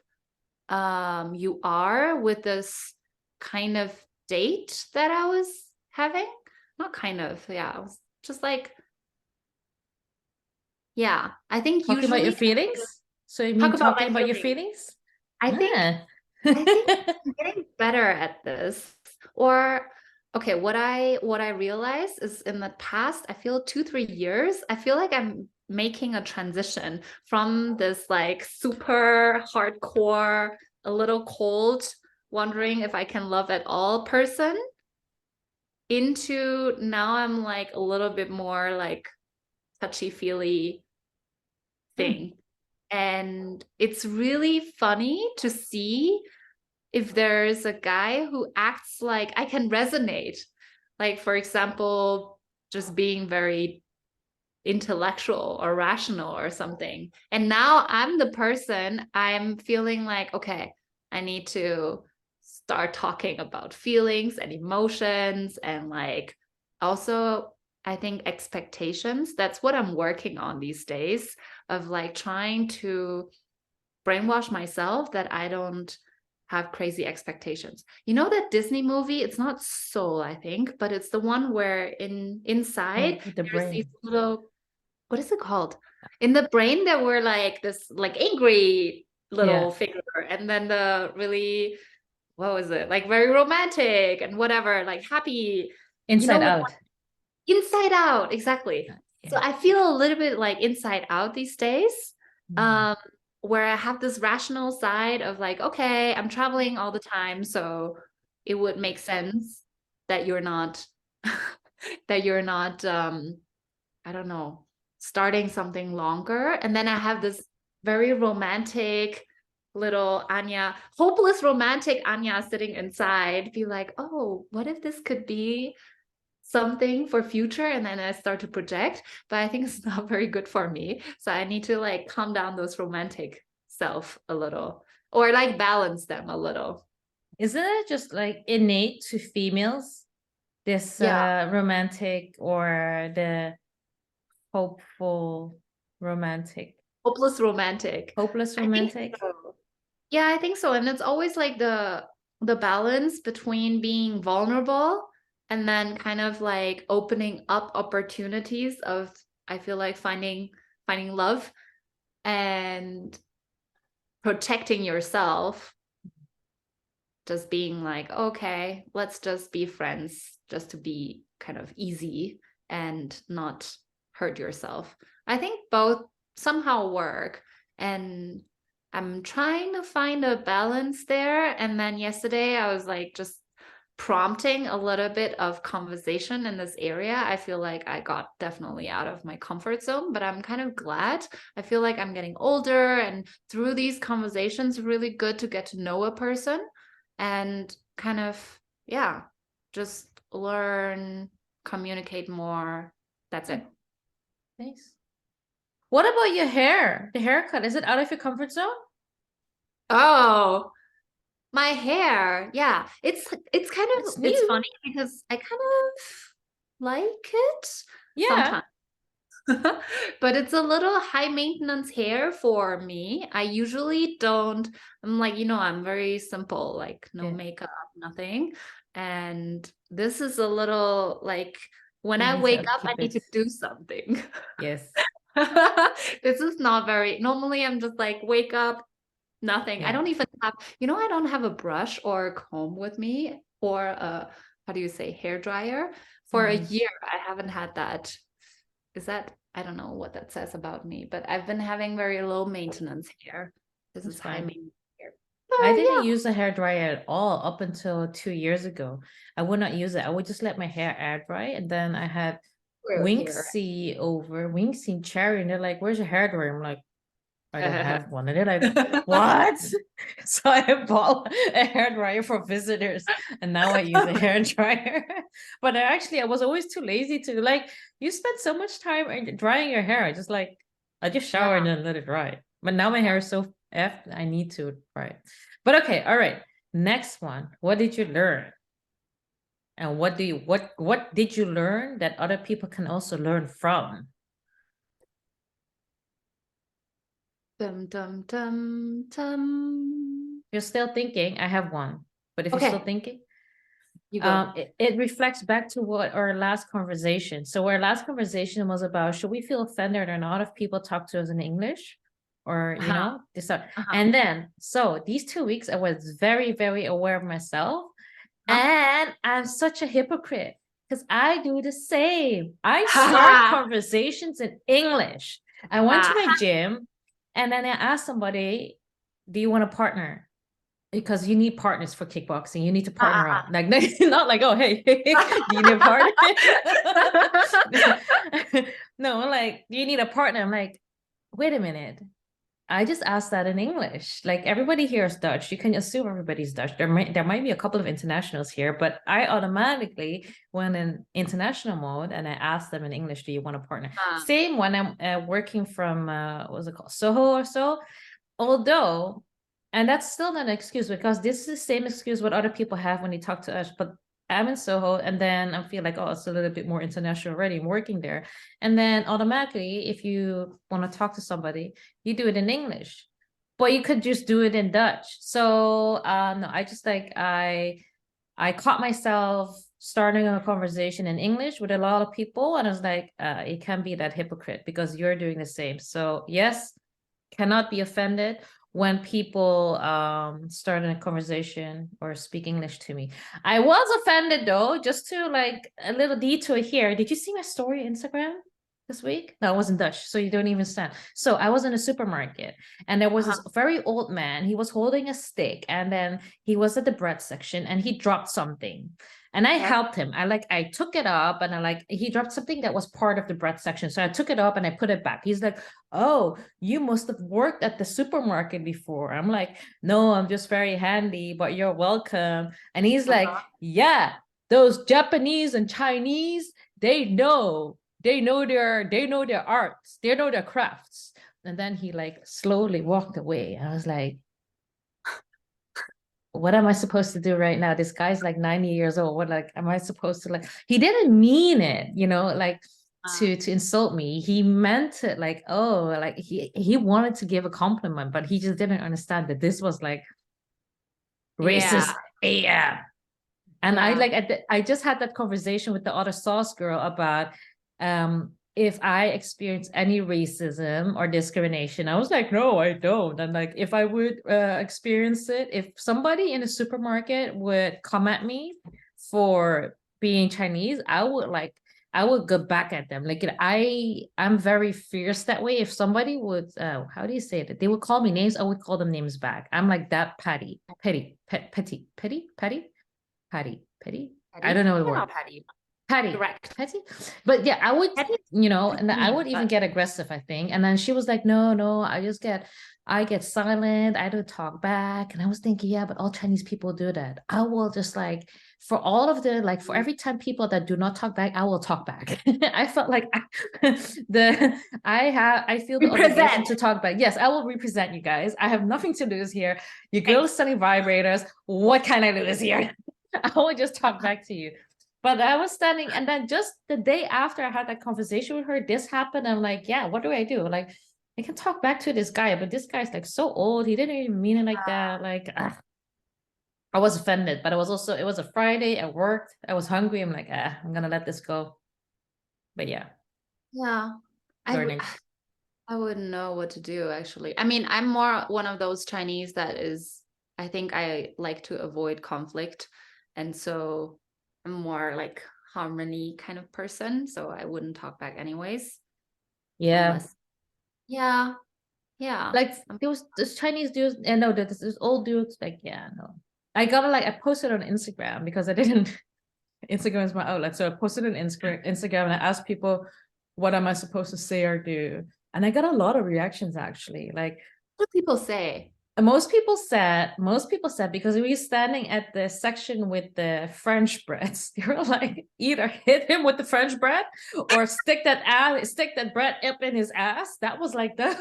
you are with this kind of date that I was having. Not kind of, yeah. It was just like, yeah. I think Talking about your usually feelings? So you talk mean about talking my about your feelings. feelings? I think Ah. I think I'm getting better at this. Or okay, what I realized is in the past, I feel 2-3 years, I feel like I'm making a transition from this like super hardcore, a little cold, wondering if I can love at all person into now I'm like a little bit more like touchy-feely thing. And it's really funny to see if there's a guy who acts like I can resonate. Like, for example, just being very intellectual or rational or something. And now I'm the person I'm feeling like, okay, I need to start talking about feelings and emotions and like also I think expectations. That's what I'm working on these days of like trying to brainwash myself that I don't have crazy expectations. You know that Disney movie? It's not Soul, I think, but it's the one where inside The there's these brain. little, what is it called? In the brain there were like this like angry little figure, and then the really, what was it? Like very romantic and whatever, like happy. You know Inside which Out. one? Inside Out, exactly. So I feel a little bit like Inside Out these days. Um, where I have this rational side of like, okay, I'm traveling all the time, so it would make sense that you're not that you're not I don't know, starting something longer. And then I have this very romantic little Anja, hopeless romantic Anja sitting inside, be like, oh, what if this could be something for future? And then I start to project, but I think it's not very good for me. So I need to like calm down those romantic self a little, or like balance them a little. Isn't it just like innate to females? This Yeah. romantic or the hopeful romantic, Hopeless romantic. hopeless I think romantic? so. Yeah, I think so. And it's always like the balance between being vulnerable and then kind of like opening up opportunities of, I feel like finding love and protecting yourself, just being like, okay, let's just be friends, just to be kind of easy and not hurt yourself. I think both somehow work, and I'm trying to find a balance there. And then yesterday I was like just prompting a little bit of conversation in this area. I feel like I got definitely out of my comfort zone, but I'm kind of glad. I feel like I'm getting older, and through these conversations, really good to get to know a person and kind of, yeah, just learn, communicate more. That's it. Nice. What about your hair? The haircut, is it out of your comfort zone? Oh, my hair. Yeah, it's kind of, It's it's new. funny because I kind of like it Yeah. sometimes. But it's a little high maintenance hair for me. I usually don't, I'm like, I'm very simple, like no makeup, nothing. And this is a little like when You I need to wake up, I upkeep need to it. do something. Yes. This is not very, normally I'm just like, wake up, nothing. I Yeah. don't even have, I don't have a brush or a comb with me, or a, how do you say, hair dryer. For a year, I haven't had that. Is that, I don't know what that says about me, but I've been having very low maintenance hair. This That's is high fine. maintenance hair. I didn't Yeah. use a hair dryer at all up until 2 years ago. I would not use it. I would just let my hair air dry. And then I had Here. Winksy and Cherry, and they're like, where's your hair dryer? I'm like, I don't have one. And they're like, what? So I bought a hair dryer for visitors, and now I use a hair dryer. But I was always too lazy to like, you spend so much time drying your hair. I just shower and then let it dry. But now my hair is so effed, I need to dry it. But okay, all right. Next one. What did you learn? And what did you learn that other people can also learn from? Dum dum dum dum. you're still thinking, I have one. But if you're still thinking, you go. it reflects back to what our last conversation. So our last conversation was about, should we feel offended or not if people talk to us in English? Or, you know, this and then, so these 2 weeks, I was very, very aware of myself. And I'm such a hypocrite because I do the same. I start conversations in English. I went to my gym and then I asked somebody, do you want a partner? Because you need partners for kickboxing. You need to partner up. Like, not like, oh, hey, do you need a partner? No, like, do you need a partner? I'm like, wait a minute. I just asked that in English. Like, everybody here is Dutch. You can assume everybody's Dutch. There might be a couple of internationals here, but I automatically went in international mode and I asked them in English, do you want a partner? Same when I'm working from, what was it called? Soho or so. Although, and that's still not an excuse because this is the same excuse what other people have when they talk to us, but I'm in Soho and then I feel like, oh, it's a little bit more international already. I'm working there. And then automatically, if you want to talk to somebody, you do it in English, but you could just do it in Dutch. So no, I just like, I caught myself starting a conversation in English with a lot of people. And I was like, it can be that hypocrite because you're doing the same. So yes, cannot be offended when people start in a conversation or speak English to me. I was offended though, just to like a little detour here. Did you see my story on Instagram this week? No, it wasn't Dutch, so you don't even stand. So I was in a supermarket and there was this very old man. He was holding a stick and then he was at the bread section and he dropped something. And I helped him. I took it up and he dropped something that was part of the bread section. So I took it up and I put it back. He's like, oh, you must have worked at the supermarket before. I'm like, no, I'm just very handy, but you're welcome. And he's like, yeah, those Japanese and Chinese, they know their arts, they know their crafts. And then he like slowly walked away. I was like, what am I supposed to do right now? This guy's like 90 years old. What like am I supposed to like? He didn't mean it, you know, like to insult me. He meant it like, oh, like he wanted to give a compliment, but he just didn't understand that this was like racist. Yeah. And I just had that conversation with the other sauce girl about if I experience any racism or discrimination. I was like, no, I don't. And like, if I would experience it, if somebody in a supermarket would come at me for being Chinese, I would go back at them. Like I'm very fierce that way. If somebody would, how do you say it? They would call me names, I would call them names back. I'm like that petty. I don't know the word. Patty, Correct. Patty. But yeah, I would, you know, and I would even get aggressive, I think. And then she was like, no, I get silent. I don't talk back. And I was thinking, yeah, but all Chinese people do that. I will just like, for all of the, like for every 10 people that do not talk back, I will talk back. I felt like I feel the obligation to talk back. Yes, I will represent you guys. I have nothing to lose here. Your girl is selling vibrators. What can I lose here? I will just talk back to you. But I was standing, and then just the day after I had that conversation with her, this happened. I'm like, yeah, what do? Like, I can talk back to this guy, but this guy's like so old. He didn't even mean it like that. Like, I was offended, but it was a Friday. I worked. I was hungry. I'm like, I'm gonna let this go. But yeah. Yeah. Learning. I wouldn't know what to do, actually. I mean, I'm more one of those Chinese I think I like to avoid conflict. And so I'm more like harmony kind of person. So I wouldn't talk back anyways. Yeah. Yeah. Like there was this Chinese dudes, and no, this old dudes, like, yeah, no. I posted on Instagram because I didn't, Instagram is my outlet. So I posted on Instagram and I asked people, what am I supposed to say or do? And I got a lot of reactions actually. Like, what do people say? Most people said, because we were standing at the section with the French breads, they were like, either hit him with the French bread or stick that bread up in his ass. That was like I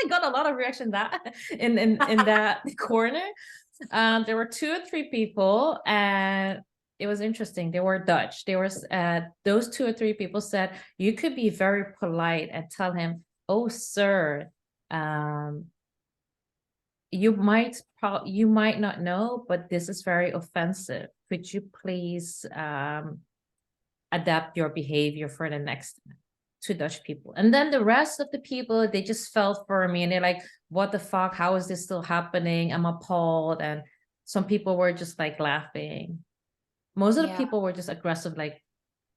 got a lot of reaction that in that corner. There were 2 or 3 people, and it was interesting. They were Dutch. They were those 2 or 3 people said you could be very polite and tell him, oh, sir, you might not know, but this is very offensive. Could you please adapt your behavior for the next time, to Dutch people? And then the rest of the people, they just felt for me and they're like, what the fuck? How is this still happening? I'm appalled. And some people were just like laughing. Most of the people were just aggressive, like,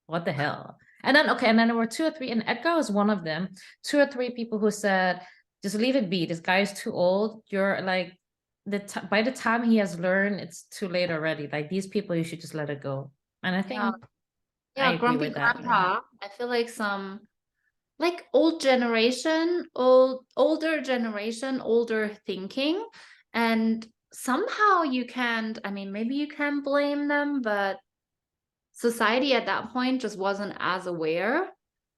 what the hell? And then, okay, and then there were 2 or 3, and Edgar was one of them, 2 or 3 people who said, just leave it be. This guy is too old. You're like, by the time he has learned, it's too late already. Like, these people, you should just let it go. And I think I agree grumpy with that. grandpa. I feel like some like older generation, older thinking. And somehow you can't, I mean, maybe you can blame them, but society at that point just wasn't as aware.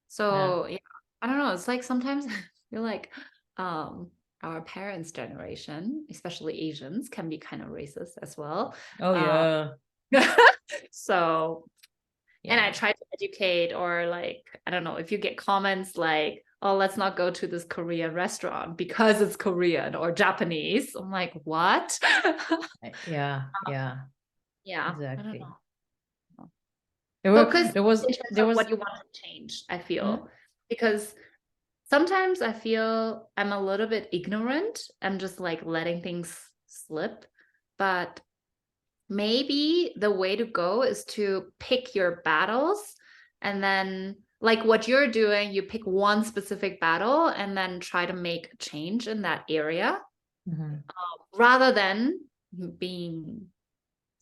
So yeah, I don't know. It's like sometimes I feel like our parents' generation, especially Asians, can be kind of racist as well. Oh yeah. So and I try to educate, or like, I don't know, if you get comments like, oh, let's not go to this Korean restaurant because it's Korean or Japanese. I'm like, what? Yeah. Exactly. I don't know. There was what you want to change, I feel. Because sometimes I feel I'm a little bit ignorant. I'm just like letting things slip. But maybe the way to go is to pick your battles, and then like what you're doing, you pick one specific battle and then try to make a change in that area, rather than being,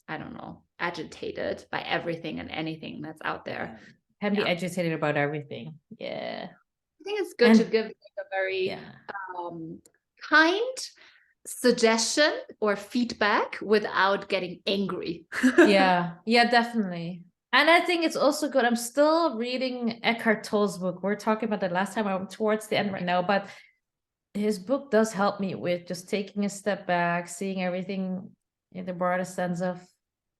I don't know, agitated by everything and anything that's out there. Can be agitated about everything. Yeah. I think it's good to give like a very kind suggestion or feedback without getting angry. yeah, definitely. And I think it's also good. I'm still reading Eckhart Tolle's book. We're talking about that last time. I'm towards the end right now, but his book does help me with just taking a step back, seeing everything in the broader sense of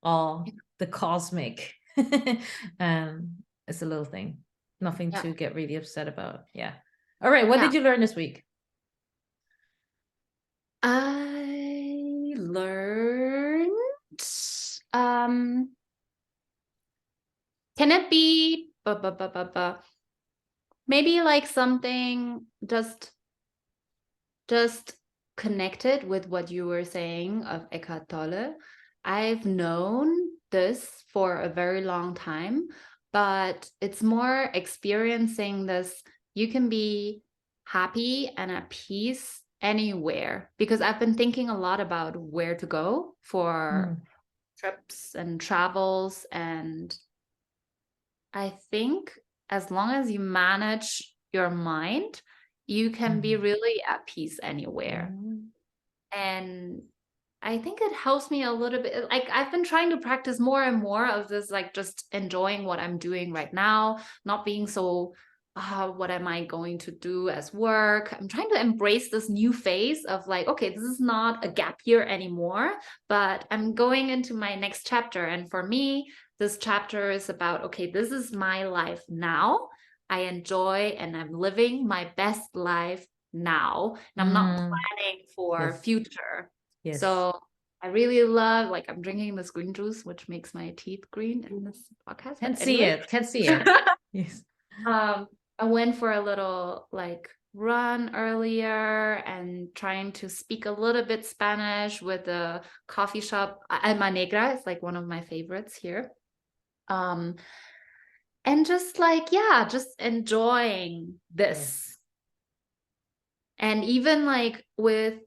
all the cosmic. It's a little thing, nothing to get really upset about. Yeah. All right. What did you learn this week? I learned can it be maybe like something just connected with what you were saying of Eckhart Tolle. I've known this for a very long time, but it's more experiencing this. You can be happy and at peace anywhere, because I've been thinking a lot about where to go for trips and travels, and I think as long as you manage your mind, you can be really at peace anywhere. And I think it helps me a little bit. Like, I've been trying to practice more and more of this, like just enjoying what I'm doing right now, not being so, what am I going to do as work? I'm trying to embrace this new phase of like, okay, this is not a gap year anymore, but I'm going into my next chapter. And for me, this chapter is about, okay, this is my life now. I enjoy and I'm living my best life now. And I'm not planning for future. Yes. So I really love, like, I'm drinking this green juice, which makes my teeth green in this podcast. Can't see it. Yes. I went for a little like run earlier and trying to speak a little bit Spanish with the coffee shop. Alma Negra is like one of my favorites here. And just like, just enjoying this. Yes. And even like with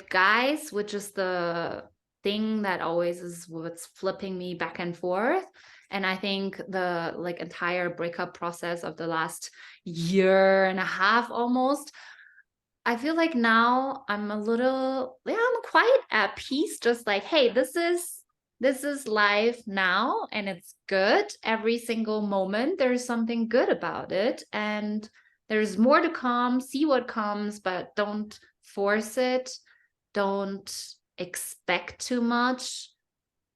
guys, which is the thing that always is what's flipping me back and forth. And I think the like entire breakup process of the last year and a half almost, I feel like now I'm a little, I'm quite at peace. Just like, hey, this is life now, and it's good. Every single moment, there's something good about it. And there's more to come, see what comes, but don't force it. Don't expect too much.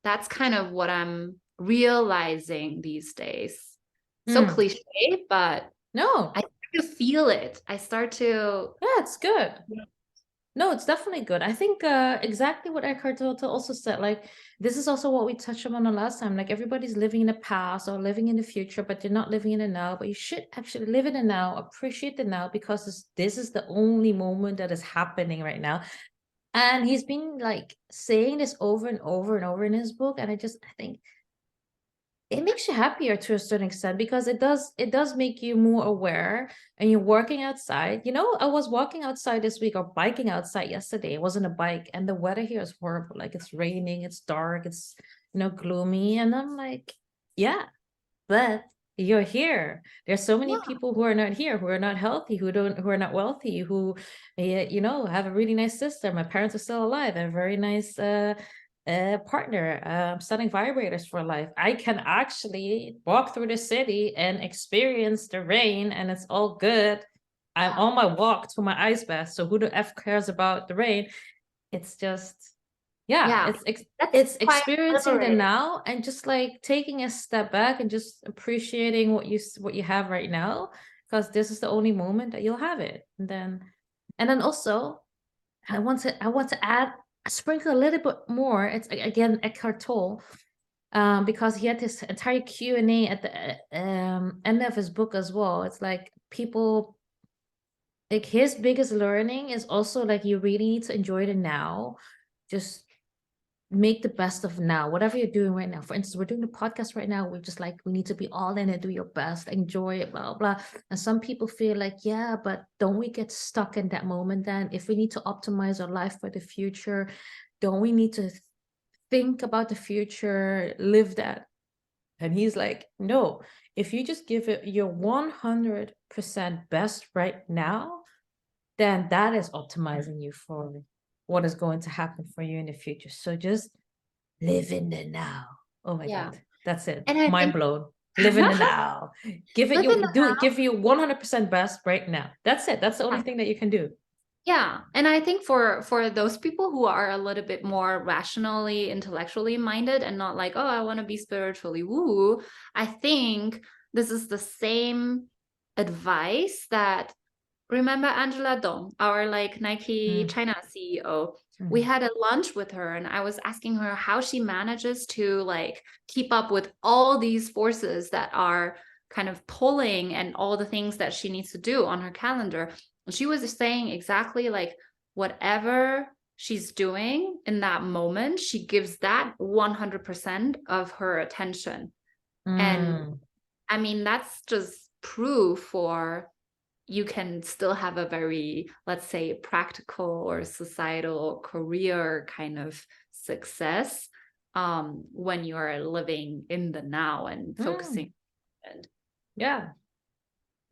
That's kind of what I'm realizing these days. So cliche, but no, I start to feel it. I start to. Yeah, it's good. No, it's definitely good. I think exactly what Eckhart Tolle also said. Like, this is also what we touched on the last time. Like, everybody's living in the past or living in the future, but they're not living in the now. But you should actually live in the now, appreciate the now, because this is the only moment that is happening right now. And he's been like saying this over and over and over in his book. And I think it makes you happier to a certain extent, because it does make you more aware, and you're working outside. I was walking outside this week, or biking outside yesterday. It wasn't a bike, and the weather here is horrible. Like, it's raining, it's dark, it's gloomy, and I'm like, yeah, but you're here. There's so many people who are not here, who are not healthy, who are not wealthy, who have a really nice sister. My parents are still alive. I have a very nice partner. I'm selling vibrators for life. I can actually walk through the city and experience the rain, and it's all good. I'm on my walk to my ice bath, so who the F cares about the rain? It's just, it's experiencing the now, and just like taking a step back and just appreciating what you have right now, because this is the only moment that you'll have it. And then also, I want to add, sprinkle a little bit more. It's again Eckhart Tolle, because he had this entire Q&A at the end of his book as well. It's like, people, like, his biggest learning is also like, you really need to enjoy the now. Just make the best of now, whatever you're doing right now. For instance, we're doing the podcast right now. We're just like, we need to be all in it, do your best, enjoy it, blah blah. And some people feel like, yeah, but don't we get stuck in that moment then? If we need to optimize our life for the future, don't we need to think about the future, live that? And he's like, no, if you just give it your 100% best right now, then that is optimizing you for what is going to happen for you in the future. So just live in the now. Oh my God, that's it. And Mind blown. Live in the now. Give you 100% best right now. That's it. That's the only thing that you can do. Yeah. And I think for those people who are a little bit more rationally, intellectually minded, and not like, oh, I want to be spiritually woo, I think this is the same advice that, remember Angela Dong, our like Nike China CEO? We had a lunch with her, and I was asking her how she manages to like keep up with all these forces that are kind of pulling, and all the things that she needs to do on her calendar. And she was saying exactly like, whatever she's doing in that moment, she gives that 100% of her attention. And I mean, that's just proof for, you can still have a very, let's say, practical or societal career kind of success when you are living in the now and focusing. Yeah.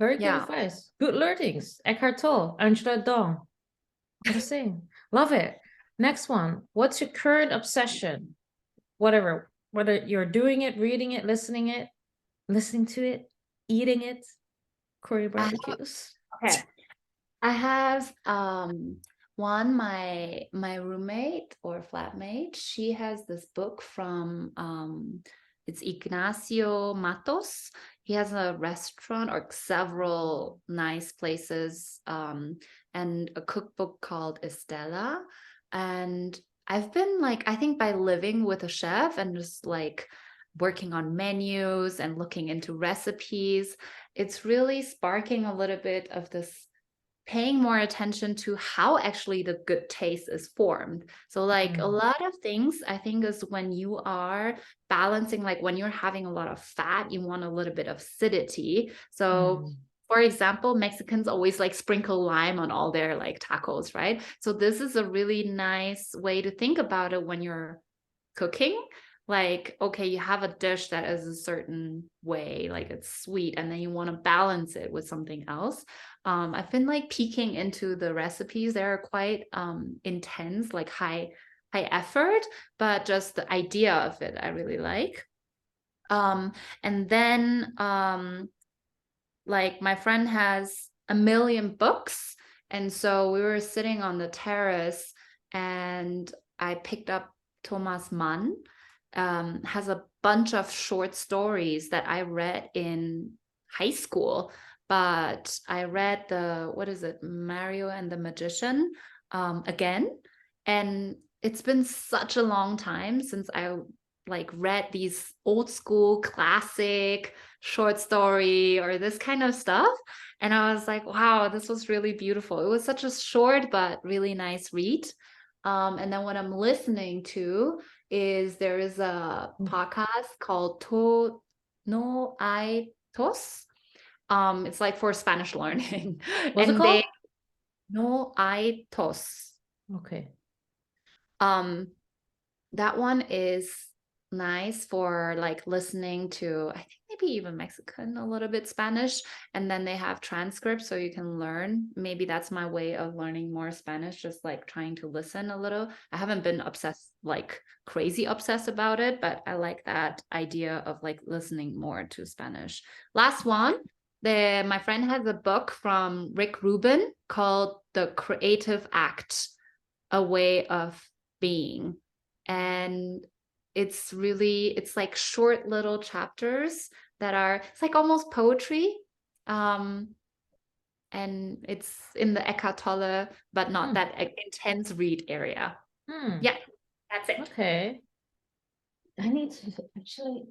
Very good advice. Good learnings. Eckhart Tolle, Angela Dong. What a saying. Love it. Next one. What's your current obsession? Whatever. Whether you're doing it, reading it, listening to it, eating it. Korean barbecues. Okay. I have one, my roommate or flatmate, she has this book from it's Ignacio Matos. He has a restaurant or several nice places, and a cookbook called Estela. And I've been like, I think by living with a chef and just like working on menus and looking into recipes, it's really sparking a little bit of this paying more attention to how actually the good taste is formed. So like a lot of things, I think, is when you are balancing, like when you're having a lot of fat, you want a little bit of acidity. So for example, Mexicans always like sprinkle lime on all their like tacos, right? So this is a really nice way to think about it when you're cooking. Like, okay, you have a dish that is a certain way, like it's sweet, and then you want to balance it with something else. I've been like peeking into the recipes. They're quite intense, like high effort, but just the idea of it, I really like. And then like my friend has a million books. And so we were sitting on the terrace, and I picked up Thomas Mann. Has a bunch of short stories that I read in high school, but I read what is it, Mario and the Magician, again. And it's been such a long time since I like read these old school classic short story or this kind of stuff. And I was like, wow, this was really beautiful. It was such a short but really nice read. And then what I'm listening to is there is a podcast called To No I Tos. It's like for Spanish learning. What's it called? No I Tos. Okay. That one is nice for like listening to, I think maybe even Mexican, a little bit Spanish, and then they have transcripts so you can learn. Maybe that's my way of learning more Spanish, just like trying to listen a little. I haven't been obsessed, like crazy obsessed about it, but I like that idea of like listening more to Spanish. Last one, my friend has a book from Rick Rubin called The Creative Act, A Way of Being. And it's like short little chapters that are, it's like almost poetry. And it's in the Eckhart Tolle, but not that intense read area. Yeah, that's it. Okay. I need to actually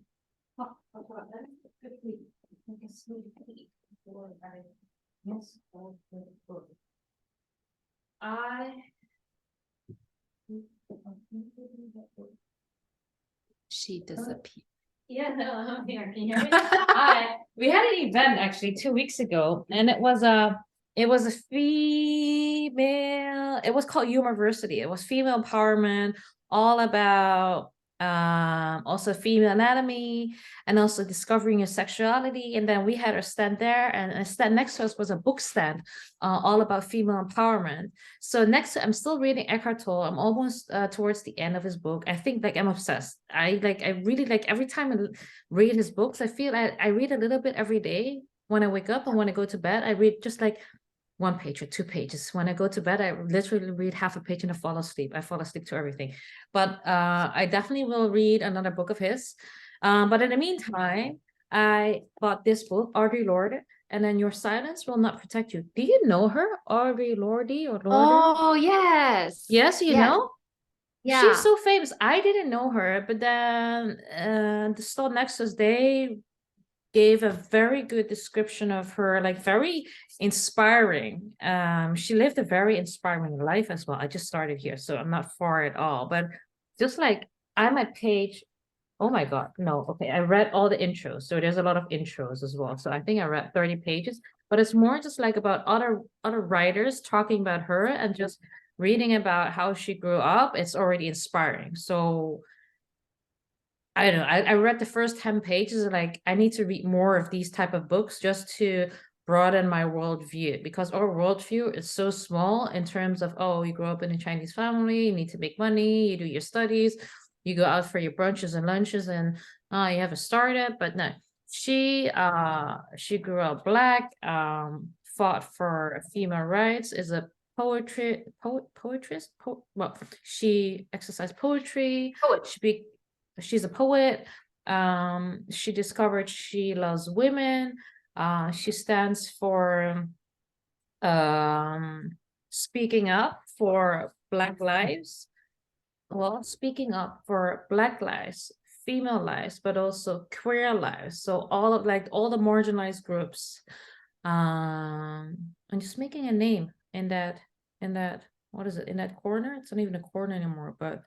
She disappeared. Yeah, no, I'm here. Can you hear me? We had an event actually 2 weeks ago, and it was a female. It was called University. It was female empowerment, all about also female anatomy and also discovering your sexuality. And then we had our stand there, and a stand next to us was a book stand, all about female empowerment. So next, I'm still reading Eckhart Tolle. I'm almost towards the end of his book. I think like I'm obsessed. I really like every time I read his books, I feel I read a little bit every day. When I wake up and when I go to bed, I read just like 1 page or 2 pages. When I go to bed, I literally read half a page and I fall asleep. I fall asleep to everything. But I definitely will read another book of his. But in the meantime, I bought this book, Audre Lorde, and then Your Silence Will Not Protect You. Do you know her? Audre Lorde or Lorde? Oh, yes. Yes, you know? Yeah. She's so famous. I didn't know her, but then the stall next to us, they gave a very good description of her, like very inspiring. She lived a very inspiring life as well. I just started here, so I'm not far at all, but just like I'm at page, oh my God, no, okay. I read all the intros, so there's a lot of intros as well. So I think I read 30 pages, but it's more just like about other writers talking about her and just reading about how she grew up. It's already inspiring. So I don't know. I read the first 10 pages, like I need to read more of these type of books just to broaden my worldview, because our worldview is so small in terms of, oh, you grew up in a Chinese family, you need to make money, you do your studies, you go out for your brunches and lunches, and you have a startup. But no, she grew up Black, fought for female rights, is a poetess. Well, she exercised poetry. She's a poet. She discovered she loves women. She stands for speaking up for Black lives. Well, speaking up for Black lives, female lives, but also queer lives. So all of like all the marginalized groups. And just making a name in that, what is it, in that corner? It's not even a corner anymore, but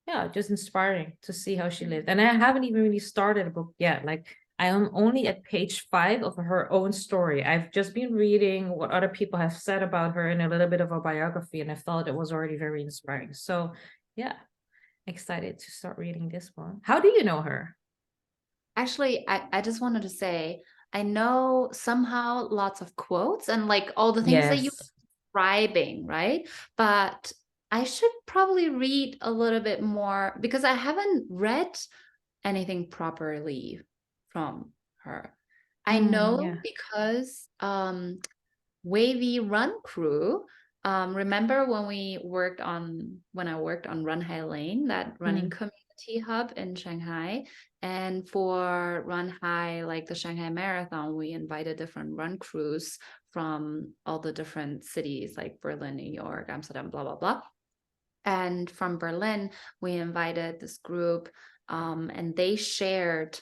yeah, just inspiring to see how she lived. And I haven't even really started a book yet. Like I am only at page 5 of her own story. I've just been reading what other people have said about her and a little bit of a biography, and I thought it was already very inspiring. So yeah, excited to start reading this one. How do you know her? Actually, I just wanted to say, I know somehow lots of quotes and like all the things that you describing, right? But I should probably read a little bit more because I haven't read anything properly from her. I know because Wavy Run Crew, remember when I worked on Run High Lane, that running community? hub in Shanghai. And for Run High, like the Shanghai Marathon, we invited different run crews from all the different cities like Berlin, New York, Amsterdam, blah, blah, blah. And from Berlin, we invited this group and they shared,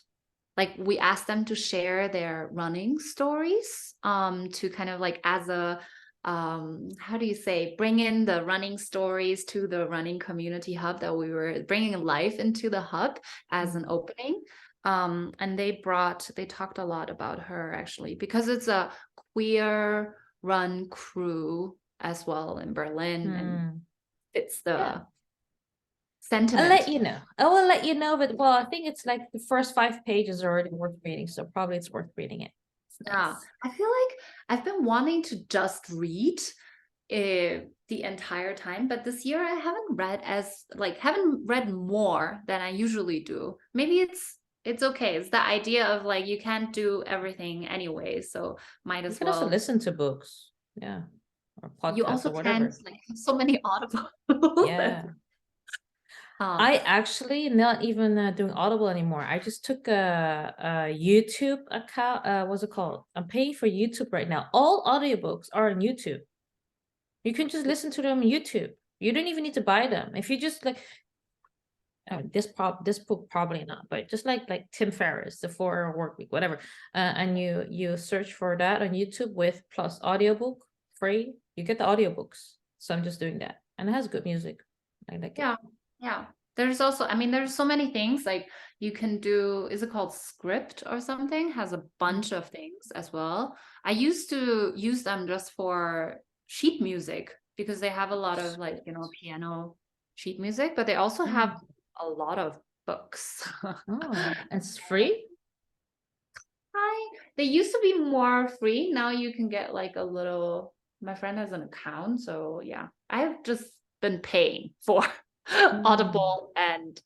like we asked them to share their running stories to kind of like as a, how do you say, bring in the running stories to the running community hub, that we were bringing life into the hub as an opening. And they talked a lot about her actually, because it's a queer run crew as well in Berlin. And it's the sentiment. I'll let you know. I will let you know, but well, I think it's like the first 5 pages are already worth reading, so probably it's worth reading it. Yeah, I feel like I've been wanting to just read the entire time, but this year I haven't read more than I usually do. Maybe it's okay. It's the idea of like you can't do everything anyway, so might as You can well also listen to books, yeah, or podcasts you also or whatever. can like have so many Audible. Yeah. I actually not even doing Audible anymore. I just took a YouTube account. What's it called? I'm paying for YouTube right now. All audiobooks are on YouTube. You can just listen to them on YouTube. You don't even need to buy them. If you just like, this book probably not, but just like Tim Ferriss, the 4-Hour Workweek, whatever, and you search for that on YouTube with plus audiobook free, you get the audiobooks. So I'm just doing that, and it has good music. I like it. Yeah. There's also, I mean, there's so many things like you can do, is it called Script or something? Has a bunch of things as well. I used to use them just for sheet music because they have a lot of like, you know, piano sheet music, but they also have a lot of books. Oh, it's free? They used to be more free. Now you can get like a little, my friend has an account. So yeah, I've just been paying for Audible and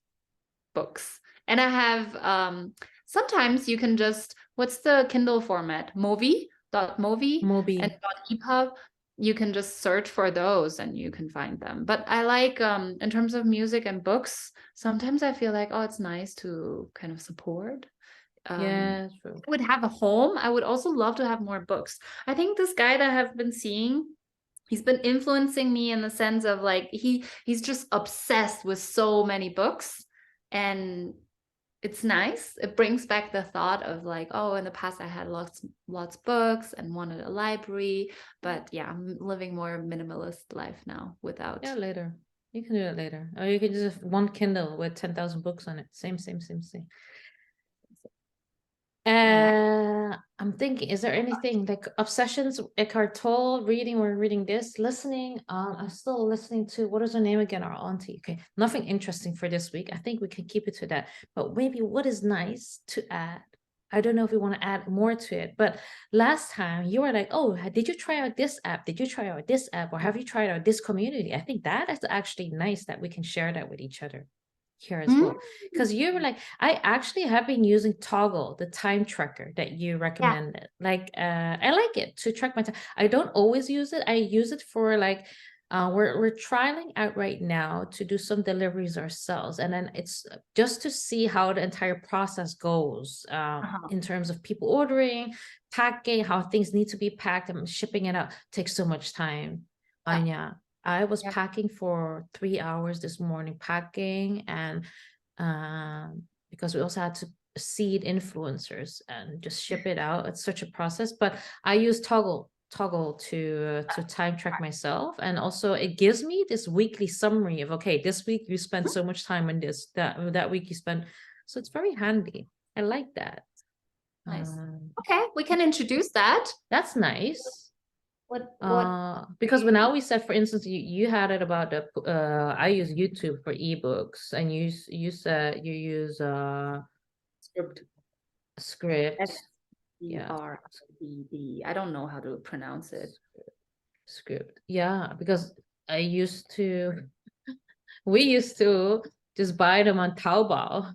books. And I have sometimes you can just, what's the Kindle format? Movi and .epub. You can just search for those and you can find them. But I like in terms of music and books, sometimes I feel like, oh, it's nice to kind of support. Yeah, true. I would have a home. I would also love to have more books. I think this guy that I've been seeing, he's been influencing me in the sense of like he's just obsessed with so many books, and it's nice. It brings back the thought of like, oh, in the past I had lots of books and wanted a library, but yeah, I'm living more minimalist life now without. Yeah, later. You can do it later. Or you can just have one Kindle with 10,000 books on it. Same. I'm thinking, is there anything like obsessions, Eckhart Tolle, reading, we're reading this, listening? I'm still listening to, what is her name again? Our auntie. Okay, nothing interesting for this week. I think we can keep it to that. But maybe what is nice to add? I don't know if we want to add more to it, but last time you were like, oh, did you try out this app? Did you try out this app? Or have you tried out this community? I think that is actually nice that we can share that with each other here as well, because you were like, I actually have been using Toggle, the time tracker that you recommended. Like I like it to track my time. I don't always use it. I use it for like we're trialing out right now to do some deliveries ourselves, and then it's just to see how the entire process goes in terms of people ordering, packing, how things need to be packed, and shipping it out takes so much time. Anja, I was packing for 3 hours this morning, packing, and because we also had to seed influencers and just ship it out. It's such a process, but I use Toggle to time track myself, and also it gives me this weekly summary of, okay, this week you spent so much time on this, that week you spent, so it's very handy. I like that. Nice. Okay, we can introduce that. That's nice. What because when now we said, for instance, you had it about the I use YouTube for ebooks, and you said you use script. SCRBD. I don't know how to pronounce it. Script. Yeah, because we used to just buy them on Taobao.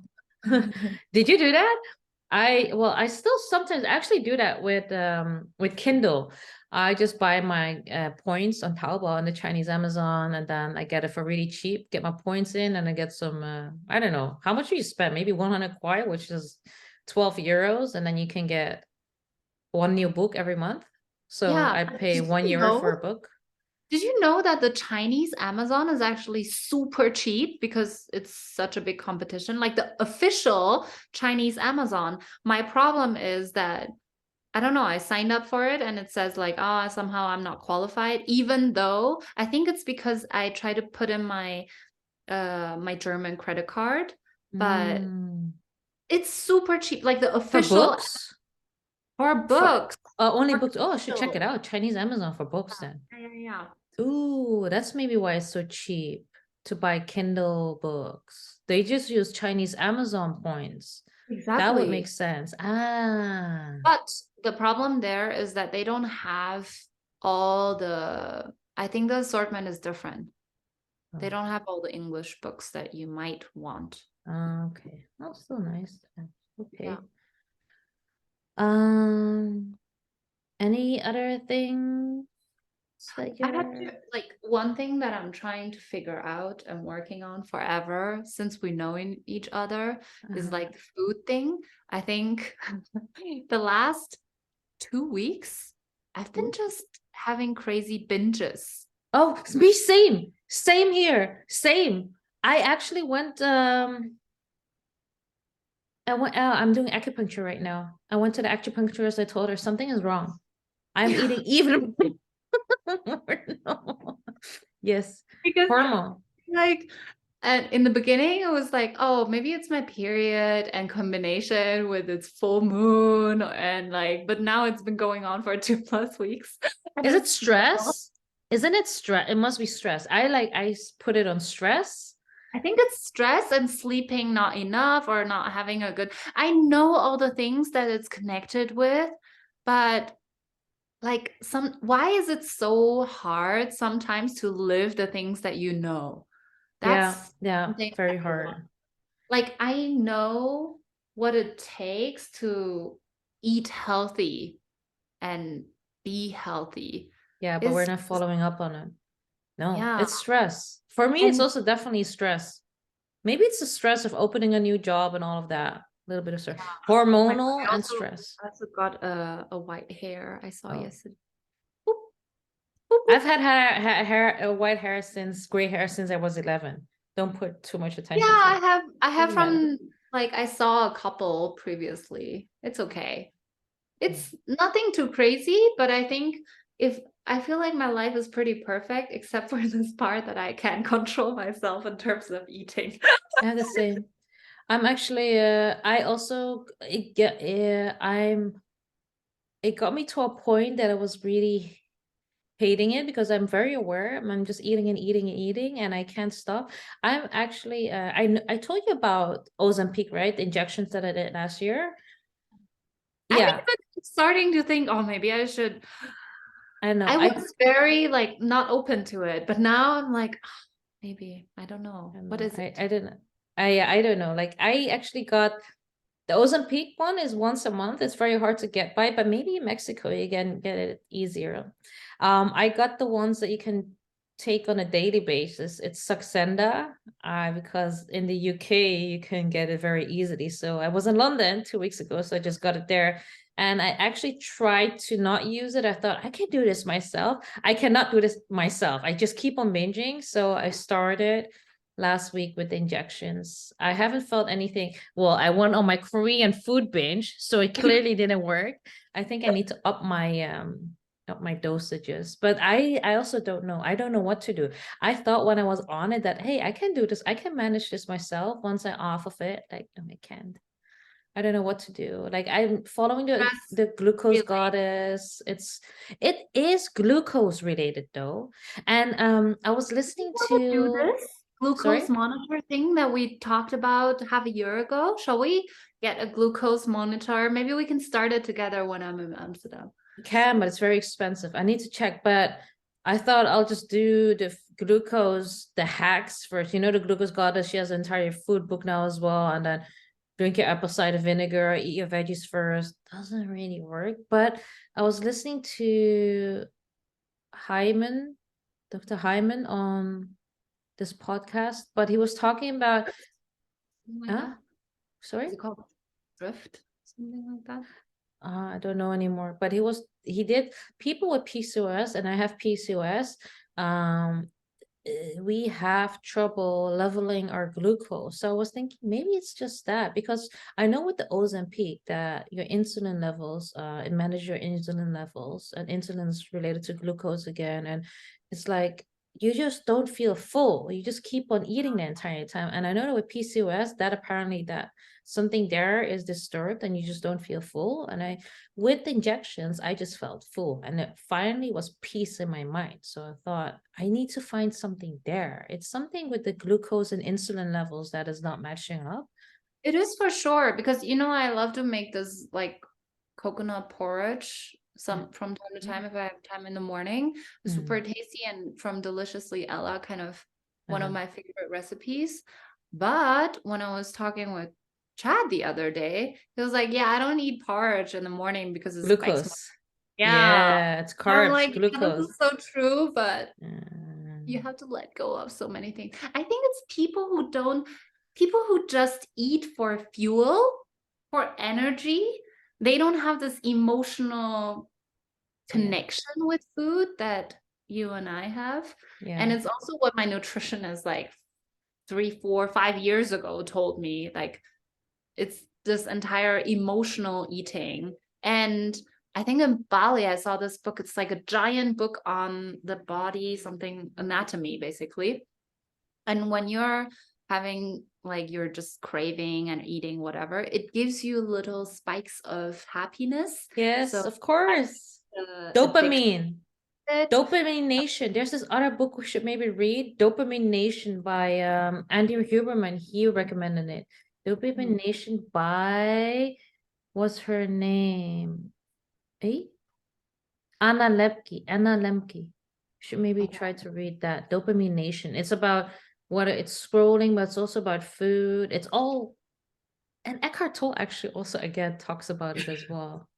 Did you do that? I still sometimes actually do that with Kindle. I just buy my points on Taobao and the Chinese Amazon, and then I get it for really cheap, get my points in, and I get some, I don't know, how much do you spend? Maybe 100 kwai, which is 12 euros, and then you can get one new book every month. So Yeah, I but pay did you 1 euro for a know- book. Did you know that the Chinese Amazon is actually super cheap because it's such a big competition? Like the official Chinese Amazon. My problem is that I don't know, I signed up for it and it says like, somehow I'm not qualified, even though I think it's because I try to put in my my German credit card, but it's super cheap. Like the For official books? for books. Only For books. Oh, I should check it Kindle. out. Chinese Amazon for books then. Yeah. Ooh, that's maybe why it's so cheap to buy Kindle books. They just use Chinese Amazon points. That would Exactly. make sense. Ah. But the problem there is that they don't have all the, I think the assortment is different. They Oh. don't have all the English books that you might want. Okay. That's still nice. Okay. Yeah. Any other things that I have you're to, like, one thing that I'm trying to figure out and working on forever since we know each other is like the food thing. I think the last 2 weeks, I've been just having crazy binges. Oh, me same here, same. I actually went I'm doing acupuncture right now. I went to the acupuncturist. I told her something is wrong. I'm eating even more. No. Yes, Because hormone. like, and in the beginning it was like, oh, maybe it's my period and combination with its full moon and like, but now it's been going on for 2+ weeks. Is it stress? Isn't it stress? It must be stress. I put it on stress. I think it's stress and sleeping not enough or not having a good, I know all the things that it's connected with, but like why is it so hard sometimes to live the things that you know? That's Yeah, something very I hard. want. Like I know what it takes to eat healthy and be healthy. Yeah, but we're It's not following up on it. No, yeah. it's stress. For me, it's And also definitely stress. Maybe it's the stress of opening a new job and all of that. A little bit of stress. Hormonal and stress. I also got a white hair I saw Oh. yesterday. Boop, boop, boop. I've had white hair gray hair since I was 11. Don't put too much attention Yeah, to it. I have Doesn't matter. from like I saw a couple previously. It's okay. It's nothing too crazy, but I think if I feel like my life is pretty perfect, except for this part that I can't control myself in terms of eating. Yeah, the same. I'm actually I also it got me to a point that I was really hating it because I'm very aware. I'm just eating and eating and eating and I can't stop. I'm actually I told you about Ozempic, right? The injections that I did last year. I'm Yeah, even starting to think, oh, maybe I should. I know. I was very like not open to it, but now I'm like, maybe I don't know. What is it? I didn't. I don't know. Like I actually got the Ozempic one is once a month. It's very hard to get by, but maybe in Mexico you can get it easier. I got the ones that you can take on a daily basis. It's Saxenda, because in the UK you can get it very easily. So I was in London 2 weeks ago, so I just got it there. And I actually tried to not use it. I thought I can do this myself. I cannot do this myself. I just keep on binging. So I started last week with the injections. I haven't felt anything. Well, I went on my Korean food binge, so it clearly didn't work. I think I need to up my dosages, but I also don't know. I don't know what to do. I thought when I was on it that, hey, I can do this. I can manage this myself. Once I'm off of it, like, no, I can't. I don't know what to do. Like I'm following the glucose Really? goddess. It is glucose related though. And I was listening Do to this glucose sorry? monitor thing that we talked about half a year ago. Shall we get a glucose monitor? Maybe we can start it together when I'm in Amsterdam. You can, but it's very expensive. I need to check, but I thought I'll just do the glucose, the hacks first. You know, the glucose goddess, she has an entire food book now as well. And then drink your apple cider vinegar, eat your veggies first. Doesn't really work. But I was listening to Dr. Hyman on this podcast, but he was talking about Something like that. sorry? Is it called drift? Something like that. I don't know anymore, but he did people with PCOS, and I have PCOS. We have trouble leveling our glucose. So I was thinking maybe it's just that, because I know with the ozempic that your insulin levels, it manages your insulin levels, and insulin is related to glucose again. And it's like you just don't feel full. You just keep on eating the entire time. And I know that with PCOS, that apparently that something there is disturbed and you just don't feel full. And with injections, I just felt full, and it finally was peace in my mind. So I thought I need to find something there. It's something with the glucose and insulin levels that is not matching up. It is for sure, because I love to make this like coconut porridge from time to time if I have time in the morning. Super tasty, and from Deliciously Ella, kind of one of my favorite recipes. But when I was talking with Chad the other day, he was like, yeah, I don't eat porridge in the morning because it spikes Glucose. Yeah. It's And I'm carbs, like, yeah, glucose. this is so true, but you have to let go of so many things. I think it's people who just eat for fuel, for energy. They don't have this emotional connection with food that you and I have. And it's also what my nutritionist like 3, 4, 5 years ago told me, like it's this entire emotional eating. And I think in Bali, I saw this book. It's like a giant book on the body, something anatomy, basically. And when you're having like you're just craving and eating whatever, it gives you little spikes of happiness. Yes, So of course. Dopamine. Dopamine Nation. There's this other book we should maybe read, Dopamine Nation by Andy Huberman. He recommended it. Dopamine Nation by, what's her name? Anna Lemke. Should maybe try to read that. Dopamine Nation. It's about what it's scrolling, but it's also about food. It's all, and Eckhart Tolle actually also again talks about it as well.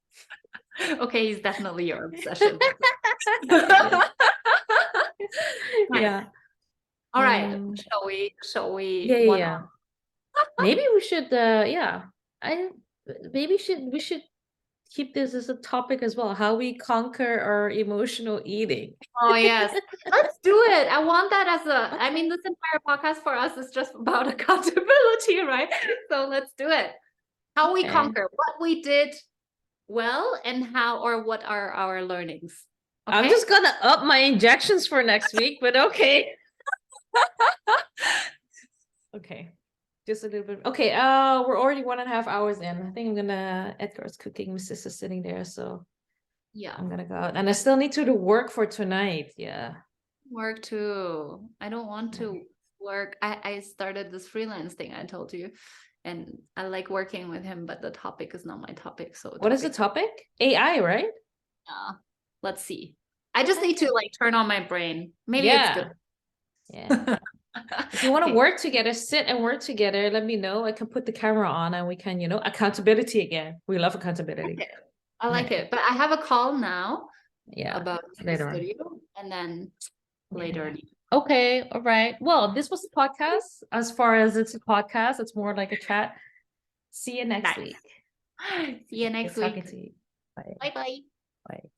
Okay, he's definitely your obsession. Yeah. All right. Shall we? Yeah. Maybe we should we should keep this as a topic as well, how we conquer our emotional eating. Oh yes, let's do it. I want that as I mean, this entire podcast for us is just about accountability, right? So let's do it. How we conquer, what we did well, and how, or what are our learnings. Okay? I'm just gonna up my injections for next week, but okay. Okay, just a little bit. Okay, we're already 1.5 hours in. I think I'm gonna, Edgar's cooking, my sister's sitting there, so yeah, I'm gonna go out. And I still need to do work for tonight. Work too. I don't want to work. I started this freelance thing I told you, and I like working with him, but the topic is not my topic. So what is the topic? AI, right? Yeah. Let's see. I just need to like turn on my brain. Maybe it's good. Yeah. If you want to work together, sit and work together, let me know. I can put the camera on and we can, accountability again. We love accountability. I like it. But I have a call now. Yeah. About later the studio, and then later. Okay. All right. Well, this was a podcast. As far as it's a podcast, it's more like a chat. See you next week. See you next week. To you. Bye. Bye. Bye.